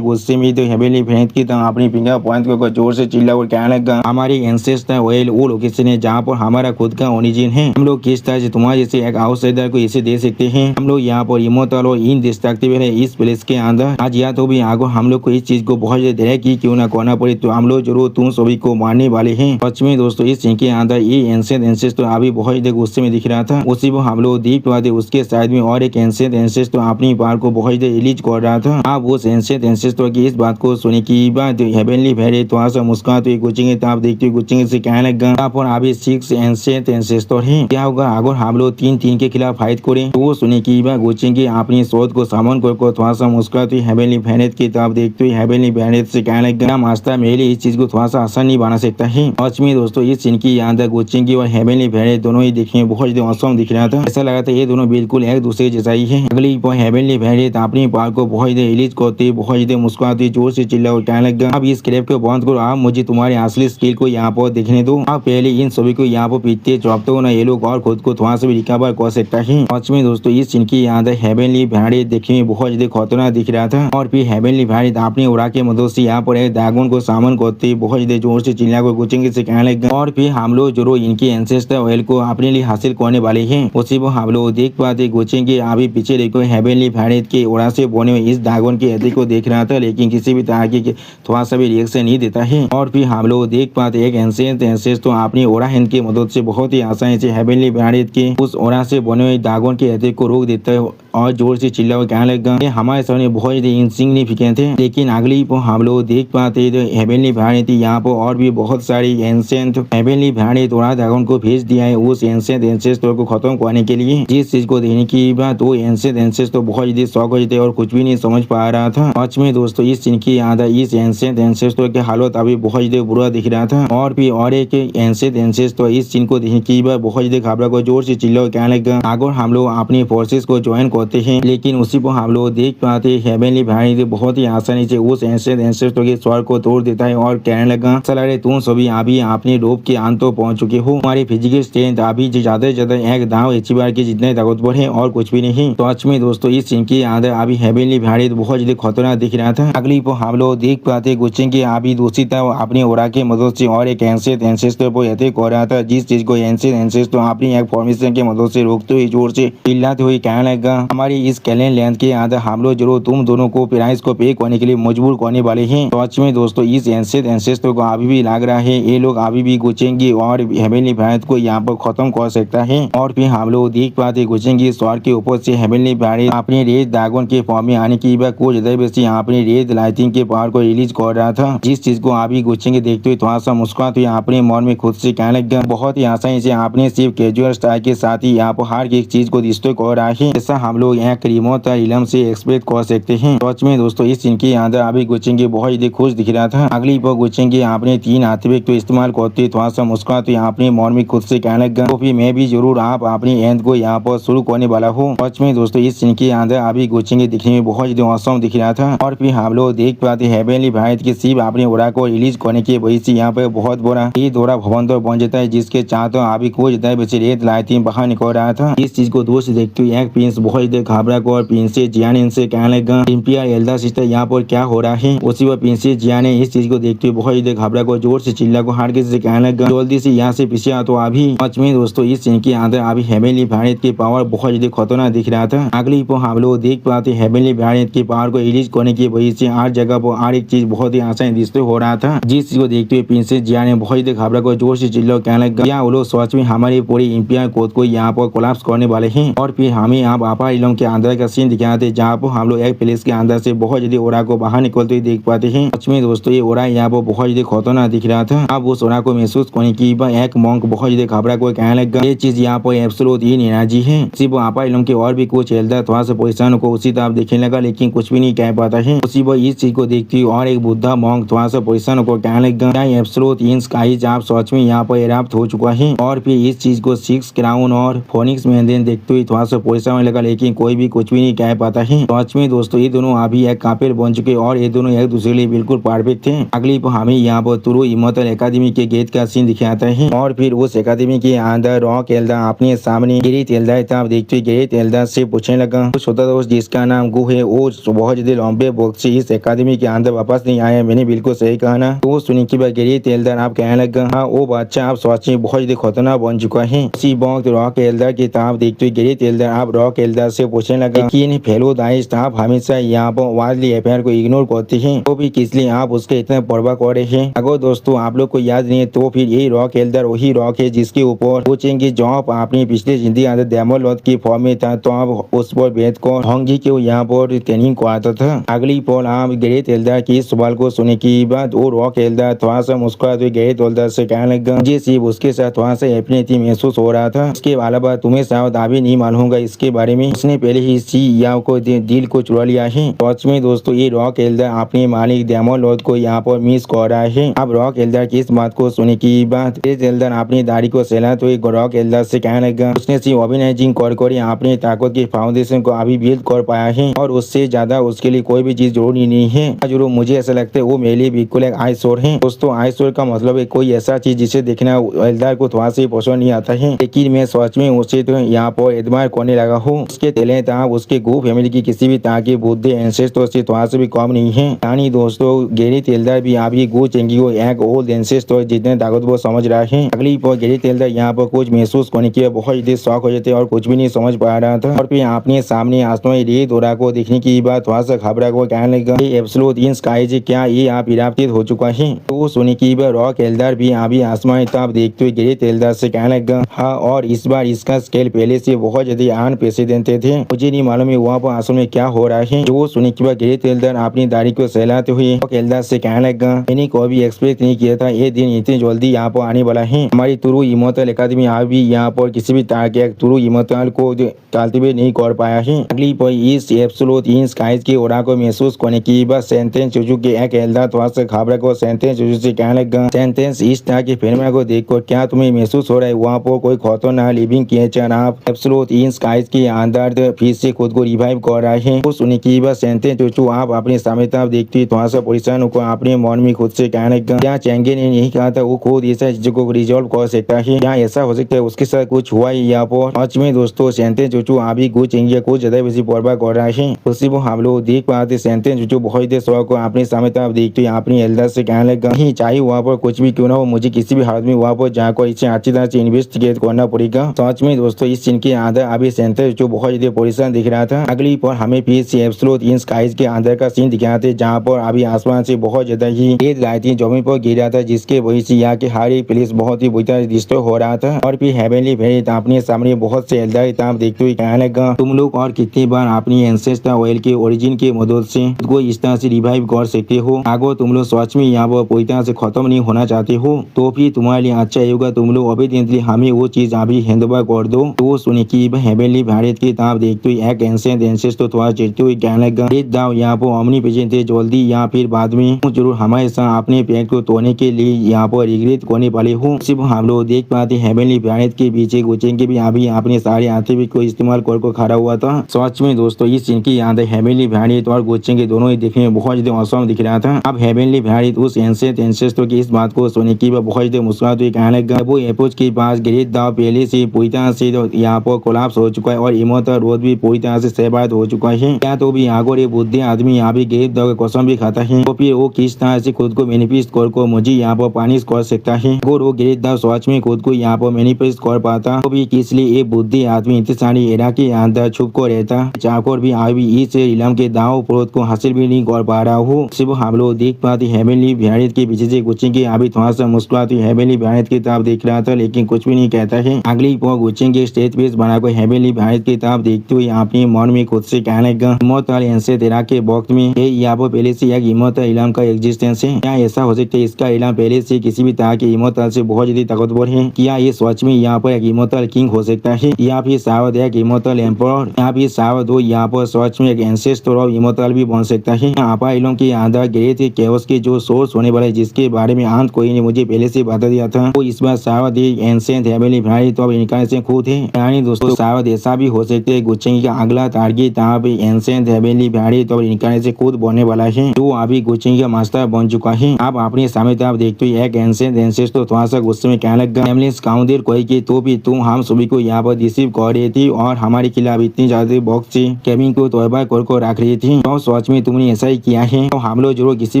गुस्से में तो हेवनली बहन की तरह अपनी फिंगर पॉइंट को जोर से चिल्ला और कहने लगा, हमारी एंसेस्टर ऑयल वो लोकेशन है जहाँ पर हमारा खुद का ओरिजिन है। हम लोग किस तरह से तुम्हारे जैसे एक आउटसाइडर को इसे दे सकते हैं। हम लोग यहाँ पर इमोर्टल और इंडिस्ट्रक्टिबल है इस प्लेस के अंदर। आज या तो भी आगे हम लोग को इस चीज को बहुत ज्यादा देर की क्यों ना करना पड़े तो हम लोग जरूर तुम सभी को मारने वाले हैं। सच में दोस्तों इस सीन के अंदर ये एंशिएंट एंसेस्टर अभी बहुत ज्यादा गुस्से में दिख रहा था। उसी को हम लोग देख पाते उसके साइड में और एक एंशिएंट एंसेस्टर अपनी पार को बहुत ज्यादा रिलीज कर रहा था। आप उस एंशिएंट एंसेस्टर की इस बात को सुनी की बात हेवनली बहन थोड़ा सा मुस्कुराते हुए गुचेंगी किताब देखते हुए गुचेंगी से कहने लगा, पर अभी 6 एंशिएंट एंसेस्टर हैं। क्या होगा अगर हम लोग 3-3 के खिलाफ फाइट करें। तो वो सुनी की बात गुचेंगी अपनी सोच को सामन कर थोड़ा सा मुस्कुराते हुए हेवनली बहन की किताब देखते हुए हेवनली बहन से कहने लगा, मास्टर मेरे लिए इस चीज को थोड़ा सा आसान नहीं बना सकता है। सच में दोस्तों इस सीन की याद गुचेंगी और हेवनली बहन दोनों ही देखने में बहुत ज्यादा औसम दिख रहा था। ऐसा लगा था ये दोनों बिल्कुल एक दूसरे जैसा ही है। अगली हेवनली बहन अपनी पार को बहुत ज्यादा रिलीज करते बहुत ज्यादा मुस्कुराती जोर से चिल्ला और कहने लगा, अब इस क्रेप को बंद करो, आप मुझे तुम्हारे असली स्किल को यहाँ पर देखने दो। आप पहले इन सभी को यहाँ पर पीटते चौपते हो ना ये लोग और खुद को थोड़ा सा भी रिकवर कर सकता है। सच में दोस्तों इस सीन की याद हेवनली बहन देखने में बहुत ज्यादा खतरनाक दिख रहा था। और फिर हेवनली बहन अपनी उड़ा के मदद से यहाँ पर एक ड्रैगन को सामन करते बहुत ज्यादा जोर से चिल्ला कर गुचेंगी से कहने लगा, और फिर हम लोग जरूर इनके एंसेस्टर ऑयल को अपने लिए हासिल करने वाले हैं। उसी को हम लोग देख पाते गुचेंगी अभी पीछे देखो हेवनली बहन के उड़ा से बने हुए इस ड्रैगन की हड्डी को देख रहा था, लेकिन किसी भी तरह की थोड़ा सा भी रिएक्शन नहीं देता है। और फिर हम लोग देख पाते एक एंशिएंट एंसेस्टर अपनी ओरा हैंड की मदद से बहुत ही आसानी से हेवनली बहन के उस ओरा से बने हुए ड्रैगन की हड्डी को रोक देता है और जोर से चिल्ला और कहने लगा, हमारे सामने बहुत ज्यादा इनसिग्निफिकेंट है। लेकिन अगली को हम लोग देख पाते तो हेवनली बहन थी यहाँ पर और भी बहुत सारी एंशिएंट हेवनली बहन थोड़ा ड्रैगन को भेज दिया है उस एंशिएंट एंसेस्टर को खत्म करने के लिए। जिस चीज को देने की बात वो एंशिएंट एंसेस्टर बहुत ज्यादा शौक हो जाते और कुछ भी नहीं समझ पा रहा था। सच में दोस्तों इस सीन की याद इस एंशिएंट एंसेस्टर के हालत अभी बहुत ज्यादा बुरा दिख रहा था। और भी और एक एंशिएंट एंसेस्टर इस सीन को देखने की बात बहुत ज्यादा घबरा को जोर से चिल्ला कहने लगा, अगर हम लोग अपनी फोर्सेस को ज्वाइन करते हैं, लेकिन उसी पर हम लोग देख पाते हैं हेवनली भाई बहुत ही आसानी से उस एंसेस्टर के स्वर को तोड़ देता है और कहने लगा, चला रे तुम सभी अभी अपने रोप के अंत तो पहुंच चुके हो, हमारी फिजिकल स्ट्रेंथ अभी ज्यादा से ज्यादा एक दाव एचीबार के जितने ताकतवर है और कुछ भी नहीं। तो आज में दोस्तों इस सीन के अंदर अभी हेवनली भाई बहुत ज्यादा खतरनाक दिख रहा था। अगली पर हम लोग देख पाते गुच्चें की अभी दूसरी तरफ अपनी ओरा की मदद से और एक एंसेस्टर पर अटैक कर रहा था, जिस चीज को एंसेस्टर अपनी एक फॉर्मेशन की मदद से रोकते हुए जोर से चिल्लाते हुए कहने लगा, हमारी इस कैलेंड लेंथ के अंदर हम लोग जरूर तुम दोनों को प्राइस को पे करने के लिए मजबूर करने वाले हैं। तो आज में दोस्तों इस एंसेस्टर को अभी भी लग रहा है ये लोग अभी भी गुचेंगे और हेवनली भारत को यहाँ पर खत्म कर सकता है। और फिर हम लोग देख पाते गुचेंगे स्वर के ऊपर से हेवनली भारत अपने रेड ड्रैगन के फॉर्म में आने की बात कुछ ज्यादा बेसी अपने रेड लाइटिंग के पावर को रिलीज कर रहा था, जिस चीज को अभी गुचेंगे देखते हुए थोड़ा सा मुस्कुराते हुए अपने मन में खुद से कहने लगा, बहुत ही आसानी से आपने सिर्फ कैजुअल स्टाइल के साथ ही यहाँ पर हर एक चीज को डिस्ट्रॉय कर रहा है, ऐसा हम लोग यहाँ रिमोट इलम से एक्सपेक्ट कर सकते हैं। सच में दोस्तों इस सीन के अंदर अभी गुचेंगे बहुत ही खुश दिख रहा था। अगली पर गुचेंगे आपने 3 आत्विक तो इस्तेमाल करते थोड़ा सा मुस्कुराते अपने मन में खुद से कहने लगा, तो फिर मैं भी जरूर आप अपनी एंड को यहाँ पर शुरू करने वाला हूँ। सच में दोस्तों इस सीन के अंदर अभी गुचेंगे दिखने में बहुत ज्यादा औसम दिख रहा था। और फिर हम लोग देख पाते हेवनली भारत की सिर्फ अपने ओरा को रिलीज करने की वजह से यहाँ पर बहुत बड़ा ये दौरा भवन तो बन जाता है, जिसके चाहते अभी कुछ देर बचे रेत लाइटिंग बाहर निकल रहा था। इस चीज को दूर से देखते हुए एक प्रिंस बहुत ज्यादा घबरा को और प्रिंसेस जियान इनसे कहने लगा, इम्पियर एल्डर सिस्टर यहाँ पर क्या हो रहा है। उसी पर प्रिंसेस जियान ने इस चीज को देखते हुए बहुत ज्यादा घबरा को जोर से चिल्ला को हार से कहने लगा, जल्दी से यहाँ से पीछे आ। तो अभी सच में दोस्तों इस सीन के अंदर अभी हेवनली भारत की पावर बहुत ज्यादा खतरनाक दिख रहा था। अगली पर हम लोग देख पाते हेवनली भारत की पावर को रिलीज करने की वजह से हर जगह पर हर एक चीज बहुत ही आसानी दिखते हो रहा था, जिस चीज को देखते हुए प्रिंसेस जियान ने बहुत ज्यादा घबरा को जोर से चिल्ला कहने लगा, क्या वो लोग सच में हमारी पूरी इंपियर कोड को यहाँ पर कोलैप्स करने वाले हैं। और फिर हमें यहाँ अपार इलम के अंदर का सीन दिखाते जहाँ पर हम लोग एक प्लेस के अंदर से बहुत ज्यादा ओरा को बाहर निकलते हुए देख पाते हैं। सच में दोस्तों ये ओरा यहाँ पर बहुत ज्यादा खतरनाक दिख रहा था। अब उस ओरा को महसूस करने की एक मॉन्क बहुत ज्यादा घबरा को कहने लगा, ये चीज यहाँ पर एब्सोल्यूट इन एनर्जी है। सिर्फ अपार इलम के और भी कुछ एल्डर थोड़ा सा परेशान को उसी तरफ देखने लगा, लेकिन कुछ भी नहीं कह पाता है। उसी पर इस चीज को देखती और एक बुद्धा मॉन्क थोड़ा सा परेशान को कहने लगा, एब्सोल्यूट इन स्काइज आप सच में यहाँ पर एडाप्ट हो चुका है। और फिर इस चीज को 6 क्राउन और फोनिक्स मेंदेन देखते हुए थोड़ा सा परेशान होने लगा, लेकिन कोई भी कुछ भी नहीं कह पाता है। सच में दोस्तों ये दोनों अभी एक कापिल बन चुके और ये दोनों एक दूसरे के लिए बिल्कुल परफेक्ट थे। अगली पर हमें यहाँ पर तुरु इमोर्टल एकेडमी के गेट का सीन दिखाता है। और फिर उस एकेडमी के अंदर रॉक एल्डर अपने सामने गेरिट एल्डर था। देखते हुए गेरिट एल्डर से पूछने लगा, कुछ छोटा दोस्त जिसका नाम गु है वो बहुत ज्यादा लंबे वक्त से इस एकेडमी के अंदर वापस नहीं आया, मैंने बिल्कुल सही कहा ना। तो सुनी की बात गेरिट एल्डर आप कहने लगा, हाँ वो बच्चा आप सच में बहुत ज्यादा खतरनाक बन चुका है। उसी वक्त रॉक एल्डर की तरफ देखते हुए गेरिट एल्डर आप रॉक एल्डर से पूछने लगा, लेकिन फेलो दाइस आप हमेशा यहाँ पर वार्डली अफेयर को इग्नोर करते हैं, तो भी किस लिए आप उसके इतना परवाह कर रहे हैं। अगर दोस्तों आप लोग को याद नहीं है तो फिर ये रॉक एल्डर वही रॉक है जिसके ऊपर पूछेंगे जॉब अपनी पिछले जिंदगी अंदर डेमोलॉज की फॉर्म में था, तो आप उस पर बैठ कर होंगी के यहाँ पर ट्रेनिंग कराता था। अगली पल आप गेरिट एल्डर की सवाल को सुनने की बाद वो रॉक एल्डर थोड़ा सा मुस्कुराते गेरिट एल्डर से कहने लगा, मुझे सिर्फ उसके साथ थोड़ा सा अपनी महसूस हो रहा था, इसके अलावा तुम्हें शायद अभी नहीं मालूम होगा इसके बारे में, उसने पहले ही इसी याव को दिल को चुरा लिया है। सच में दोस्तों ये रॉक एल्डर अपने मालिक डेमोलॉज को यहाँ पर मिस कर रहा है। अब रॉक एल्डर की इस बात को सुनने की बाद गेरिट एल्डर अपनी दाढ़ी को सहलाते हुए रॉक एल्डर से कहने लगा, उसने सिर्फ ऑर्गेनाइजिंग कर अपनी ताकत की फाउंडेशन को अभी बिल्ड कर पाया है और उससे ज्यादा उसके लिए कोई भी चीज जरूरी नहीं है। जरूर मुझे ऐसा लगता है वो मेरे लिए बिल्कुल एक आईसोर है। दोस्तों आईसोर का मतलब है कोई ऐसा चीज जिसे देखना एल्डर को थोड़ा सा पसंद नहीं आता है, लेकिन मैं सच में उसे तो यहाँ पर एडमायर करने लगा हूँ। उसके टैलेंट उसके गो फैमिली की किसी भी तरह के बुद्धि एंसेस्टर से थोड़ा सा भी कम नहीं है। यानी दोस्तों गेरिट एल्डर भी अभी गो चेंगी को एक ओल्ड एंसेस्टर जितने ताकतवर समझ रहा है। अगली पर गेरिट एल्डर यहाँ पर कुछ महसूस करने की बहुत शौक हो जाते और कुछ भी नहीं समझ पा रहा था। और फिर आपने सामने आसमानी रेत ओरा को देखने की बात थोड़ा सा घबरा को कहने लगा, ये एब्सोल्यूट इन स्काइज क्या ये आप इरापतित हो चुका है। तो सुनी की बात रॉक एल्डर भी अभी आसमानी तरफ देखते हुए गेरिट एल्डर से कहने लगा, हाँ और इस बार इसका स्केल पहले से बहुत ज्यादा अनप्रेसिडेंटेड थे, मुझे नहीं मालूम है वहाँ पर असल में क्या हो रहा है। जो सुनी की बात गेरिट एल्डर अपनी दाढ़ी को सहलाते हुए रॉक एल्डर से कहने लगा, मैंने कोई भी एक्सपेक्ट नहीं किया था ये दिन इतनी जल्दी यहाँ पर आने वाला है। हमारी तुरु इमोर्टल एकेडमी अभी यहाँ पर किसी भी तरह के तुरु इमोर्टल को कल्टीवेट नहीं कर पाया है। अगली पर इस एब्सोल्यूट इन स्काइज के ओरा को महसूस करने की बात सेंटेंस चूचू के एक एल्डर थोड़ा सा घबरा को सेंटेंस चूचू से कहने लगा, सेंटेंस इस तरह के फिल्म को देखकर क्या तुम्हें महसूस हो रहा है वहाँ पर कोई खतरनाक लिविंग क्रिएचर आप एब्सोल्यूट इन स्काइज के अंदर बार फिर से खुद को रिवाइव कर रहा है। तो सुनिए की बात सेंते चूचू आप अपने सामने तब देखते थोड़ा सा परेशान होकर अपने मन में खुद से कहने लगा क्या चेंगे ने नहीं कहा था वो खुद ऐसा चीजों को रिजॉल्व कर सकता है, क्या ऐसा हो सकता है उसके साथ कुछ हुआ है यहाँ पर। सच में दोस्तों सेंते चूचू अभी कुछ चेंगे कुछ ज्यादा बेसी परवाह कर रहा है। उसी को हम लोग देख पाते सेंते चूचू बहुत देर शौक को अपने सामने तब देखते अपनी एल्डर से कहने लगा नहीं चाहिए वहाँ पर कुछ भी क्यों ना हो मुझे किसी भी हालत में वहाँ पर जाकर इसे अच्छी तरह से इन्वेस्टिगेट करना पड़ेगा। सच में दोस्तों इस सीन के अंदर अभी सेंते चूचू बहुत ज्यादा परेशान दिख रहा था। अगली पर हमें फिर से एब्सोल्यूट इन स्काइज के अंदर का सीन दिखाते थे जहाँ पर अभी आसमान से बहुत ज्यादा ही तेज लाइटें जमीन पर गिर रहा था जिसके वजह से यहाँ के हर एक प्लेस बहुत ही बुरी तरह डिस्ट्रॉय हो रहा था। और फिर हेवनली वेरिएंट अपने सामने बहुत से एल्डर ताम देखते हुए कहने लगा तुम लोग और कितनी बार अपनी एंसेस्टर ऑयल के ओरिजिन के मदद से खुद को इस तरह से रिवाइव कर सकते हो। अगर तुम लोग सच में यहाँ पर पूरी तरह से खत्म नहीं होना चाहते हो तो फिर तुम्हारे लिए अच्छा होगा तुम लोग अभी हमें वो चीज अभी हैंडओवर कर दो। तो सुनिए की हेवनली वेरिएंट की ताम देखते हुए एक एंसेंट एंसेस्टर थोड़ा चिढ़ते हुए कहने लगा दाव यहाँ पर ओमनी प्रेजेंट है जल्दी या फिर बाद में जरूर हमारे साथ अपने पेट को तोड़ने के लिए यहाँ पर रिग्रेट करने वाले हो। सिर्फ हम लोग देख पाते हेवनली वेरिएंट के पीछे गुचेंगे भी अभी अपने सारे आते को इस्तेमाल कर खड़ा हुआ था। सच में दोस्तों इस सीन की याद है हेवनली वेरिएंट और गुचेंगे दोनों ही देखने में बहुत ज्यादा औसम दिख रहा था। अब हेवनली वेरिएंट उस एंसेंट एंसेस्टर की इस बात को सुनने की बहुत ज्यादा मुस्कुराते हुए कहने लगा वो एयरपोर्ट के पास ग्रेट दाव पहले से पूरी तरह से यहाँ पर कोलैप्स हो चुका है और इमोर्टल रोड भी पूरी तरह से सेबाद हो चुका है। क्या तो भी आगे बुद्धि आदमी यहाँ भी ग्रेट दाव का कसम भी खाता है तो फिर वो किस तरह से खुद को मैनिफेस्ट कर मुझे यहाँ पर पानिश कर सकता है। और वो ग्रेट दाव सच में खुद को यहाँ पर मैनिफेस्ट कर पाता तो भी किस लिए एक बुद्धि आदमी इतनी सारी एरा के अंदर छुप कर रहता चाकर भी अभी इस इलम के दाव प्रोत को हासिल भी नहीं कर पा रहा हो। सिर्फ हम लोग देख पाते हेवनली वेरिएंट के पीछे से गुचेंगे अभी थोड़ा सा मुस्कुराते हेवनली वेरिएंट की तरफ देख रहा था लेकिन कुछ भी नहीं कहता है। अगली पर गुचेंगे स्टेज पेज बनाकर हेवनली वेरिएंट की तरफ देखते हुए अपने मन में खुद से कहने लगा इमोर्टल एंसेंट एरा के वक्त में यहाँ पर पहले से एक इमोर्टल इलम का एग्जिस्टेंस है। क्या ऐसा हो सकता है इसका इलम पहले से किसी भी तरह के इमोर्टल से बहुत ज्यादा ताकतवर है। क्या ये सच में यहाँ पर एक इमोर्टल किंग हो सकता है या फिर शायद एक इमोर्टल एम्परर या फिर शायद वो यहाँ पर सच में एक एंसेस्टर ऑफ इमोर्टल भी बन सकता है। आपा इलम के अंदर ग्रेट केओस के जो सोर्स होने वाला है जिसके बारे में अंत कोई ने मुझे पहले से बता दिया था वो इस बार शायद एंसेंट हेवनली वेरिएंट तो अब इनकारनेशन खुद है। यानी दोस्तों शायद ऐसा भी हो सकता है गुचेंगी का अगला टारगेट यहाँ पे एंसेंट हेवनली वेरिएंट तो इनकारनेशन खुद बनने वाला है जो अभी गुचेंगी का मास्टर बन चुका है। आप अपने सामने आप देखते हो एक एंसेंट एंसेस्टर थोड़ा सा गुस्से में कहने लगा एम्बुलेंस काउंटर कोई की तो भी तुम हम सभी को यहाँ पर रिसीव कर रही थी और हमारे खिलाफ इतनी ज्यादा बॉक्स से केविन को तोड़बा कर रख रही थी तो सच में तुमने ऐसा ही किया है तो हम लोग जरूर किसी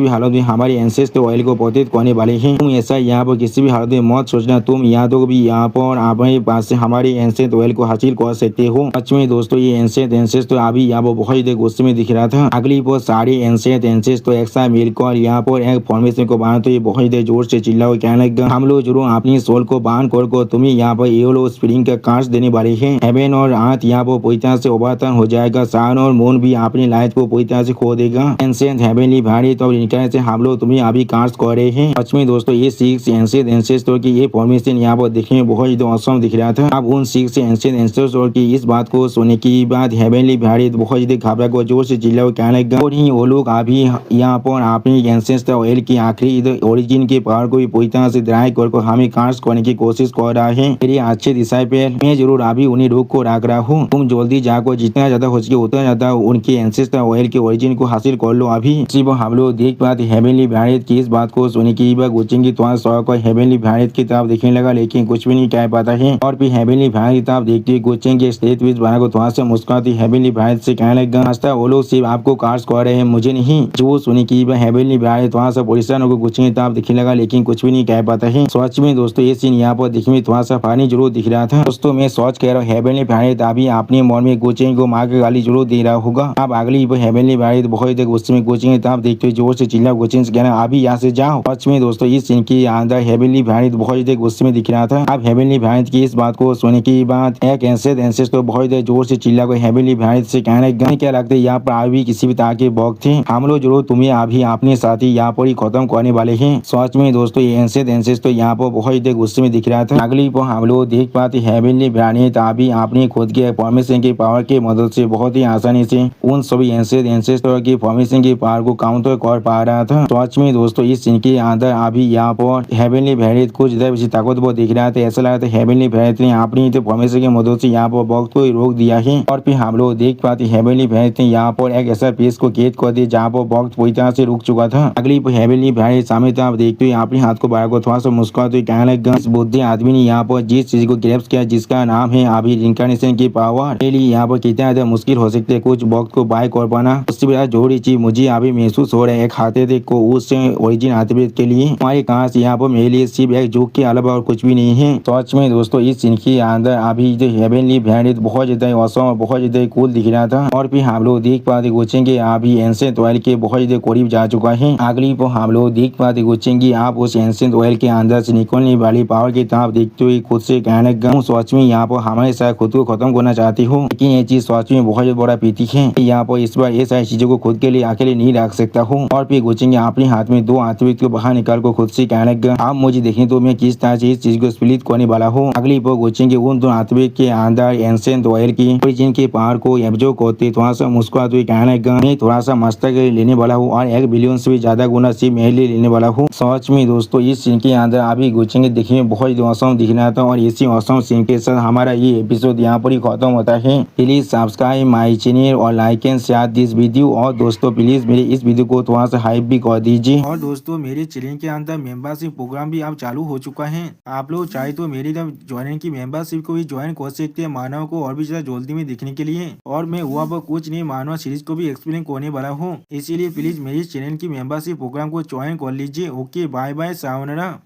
भी हालत में हमारे एंसेस्टर ऑयल को पतित करने वाले हैं। तुम ऐसा यहाँ पर किसी भी हालत में मत सोचना तुम यहाँ तो भी यहाँ पर अपने पास से हमारे एंसेंट ऑयल को हासिल कर सकते हो। सच में दोस्तों ये एंसेंट एंसेस्टर अभी यहाँ पर बहुत ही गुस्से में दिख रहा था। अगली पर सारे एंसेंट एंसेस्टर एक साथ मिलकर यहाँ पर एक फॉर्मेशन को बांध तो ये बहुत ही जोर से चिल्ला कहने लगा हम लोग जरूर अपनी सोल को बांध कर तुम्हें यहाँ पर येलो स्प्रिंग का कांच देने वाले हैं। हेवन और अर्थ यहाँ पर पूरी तरह से ओवरटर्न हो जाएगा सन और मून भी अपनी लाइट को पूरी तरह से खो देगा। एंसेंट हेवनली वेरिएंट तो इनके से हम लोग तुम्हें अभी कांच कर रहे हैं। सच में दोस्तों ये 6 एंसेंट एंसेस्टर की ये फॉर्मेशन यहाँ पर देखने में बहुत ही औसम दिख रहा था। अब उन 6 एंसेंट एंसेस्टर की इस बात को सुनने की बाद हेवनली वेरिएंट बहुत ही घबरा को जोर से चिल्ला कहने लगा और ही वो लोग अभी यहाँ पर अपनी एंसेस्टर ऑयल की आखिरी ओरिजिन के पावर को भी पूरी तरह से ड्राई कर हमें कांच करने की कोशिश कर रहा है। मेरे अच्छे डिसाइपल मैं जरूर अभी उन्हें रोक को रख रहा हूँ तुम जल्दी जाकर जितना ज्यादा हो सके उतना ज्यादा उनके एंसेस्टर ऑयल के ओरिजिन को हासिल कर लो। अभी सिर्फ हम लोग देख पाते हेवनली वेरिएंट की इस बात को सुनने की बात गुचेंगी तो हेवनली वेरिएंट की तरफ देखने लगा लेकिन कुछ भी नहीं कह पाता है। और फिर हेवनली वेरिएंट की तरफ देखते हुए गुचेंगे स्टेज बीच बना को थोड़ा सा मुस्कुराती हेवनली वेरिएंट से कहने लगा रास्ता वो लोग सिर्फ आपको कांच कर रहे हैं मुझे नहीं। जो सुनी की हेवनली वेरिएंट थोड़ा सा परेशान होकर गुचेंगे तरफ दिखने लगा लेकिन कुछ भी नहीं कह पाता है। सच में दोस्तों ये सीन यहाँ पर दिखने में थोड़ा सा फानी जरूर दिख रहा था। दोस्तों मैं सोच कह रहा हूँ हेवनली वेरिएंट अभी अपने मन में गुचेंगे को मार के गाली जरूर दे रहा होगा। अब अगली हेवनली वेरिएंट बहुत देर गुस्से में गुचेंगे तरफ देखते हुए जोर से चिल्ला गुचेंगे से कहना अभी यहाँ से जाओ। सच में दोस्तों इस सीन के अंदर हेवनली वेरिएंट बहुत देर गुस्से में दिख रहा था। अब हेवनली वेरिएंट की इस बात को सुनने की बात एक एंसेस्टर बहुत देर जोर से चिल्ला को हेवनली वेरिएंट से कहने क्या लगता है यहाँ पर अभी किसी भी तरह के बॉग थे हम लोग जरूर तुम्हें अभी अपने साथी यहाँ पर ही खत्म करने वाले हैं। सच में दोस्तों ये एंसेस्टर यहाँ पर बहुत देर गुस्से में दिख रहा था। अगली पर हम लोग देख पाते हेवनली वेरिएंट अभी अपने खुद के फॉर्मेशन की पावर की मदद से बहुत ही आसानी से उन सभी एंसेस्टर की फॉर्मेशन की पावर को काउंटर कर पा रहा था। सच में दोस्तों इस सीन के अंदर अभी यहाँ पर हेवनली वेरिएंट कुछ ज्यादा ताकतवर दिख रहा था। ऐसा लगा था हेवनली वेरिएंट ने अपनी फॉर्मेशन की मदद से यहाँ पर बॉक्स को रोक दिया है। और फिर हम लोग देख पाते हेवनली भैंस ने यहाँ पर एक ऐसा पेश को कैद कर दिया जहाँ पर वक्त पूरी तरह से रुक चुका था। अगली हेवनली भैंस सामने तरफ देखते हुए अपने हाथ को बाहर को थोड़ा सा मुस्कुराते हुए कहने लगा, इस बुद्धि आदमी ने यहाँ पर जिस चीज को ग्रैप्स किया जिसका नाम है अभी रिंकार्नेशन की पावर, के लिए यहाँ पर कितना ज्यादा मुश्किल हो सकते है कुछ वक्त को बाय कर पाना। उससे बड़ा जोड़ी चीज मुझे अभी महसूस हो रहा है, एक हाथे को उस ओरिजिन हाथवेद के लिए हमारे कहा से यहाँ पर मेरे लिए सिर्फ एक जोक के अलावा और कुछ भी नहीं है। सच में दोस्तों इस सीन के अंदर अभी जो हेवनली भैंस बहुत ज्यादा औसम बहुत ज्यादा कूल दिख रहा था। और फिर हम लोग देख पाते गुचेंगे अभी एंशिएंट ऑयल के बहुत ज्यादा करीब जा चुका है। अगली पर हम लोग देख पाते गुचेंगे आप उस एंशिएंट ऑयल के अंदर से निकलने वाली पावर की तरफ देखते हुए खुद से कहने लगा, सच में यहाँ पर हमारे साथ खुद को खत्म करना चाहती हूँ, लेकिन ये चीज सच में बहुत बड़ा पीती है। यहाँ पर इस बार ये सारी चीजों को खुद के लिए अकेले नहीं रख सकता हूँ। और फिर गुचेंगे अपने हाथ में दो हाथवेद को बाहर निकाल कर खुद से कहने लगा, आप मुझे देखें तो मैं किस तरह से इस चीज को स्प्लिट करने वाला हूँ। अगली पर गुचेंगे उन दो हाथवेद के अंदर एंशिएंट ऑयल की ओरिजिन के पावर को एब्जॉर्ब करते थोड़ा सा मुस्कुराते हुए कहने लगा, मैं थोड़ा सा मस्तक लेने वाला हूँ और 1 बिलियन से भी ज्यादा गुना सिर्फ मेरे लिए लेने वाला हूँ। सच में दोस्तों इस सीन के अंदर अभी गुचेंगे देखने में बहुत औसम दिख रहा था। और इसी औसम सीन के साथ हमारा ये एपिसोड यहाँ पर ही खत्म होता है। प्लीज सब्सक्राइब माई चैनल और like and share this video. और दोस्तों प्लीज मेरे इस वीडियो को थोड़ा सा हाइप भी कर दीजिए। और दोस्तों मेरे चैनल के अंदर मेंबरशिप प्रोग्राम भी अब चालू हो चुका है। आप लोग चाहे तो मेरी ज्वाइनिंग की मेंबरशिप को भी ज्वाइन कर सकते हैं मानव को और भी ज्यादा जल्दी में देखने के लिए। और मैं हुआ पर कुछ नहीं मानव सीरीज को भी एक्सप्लेन करने वाला हूँ, इसीलिए प्लीज मेरी चैनल की मेंबरशिप प्रोग्राम को ज्वाइन कर लीजिए। Okay bye bye सावनरा।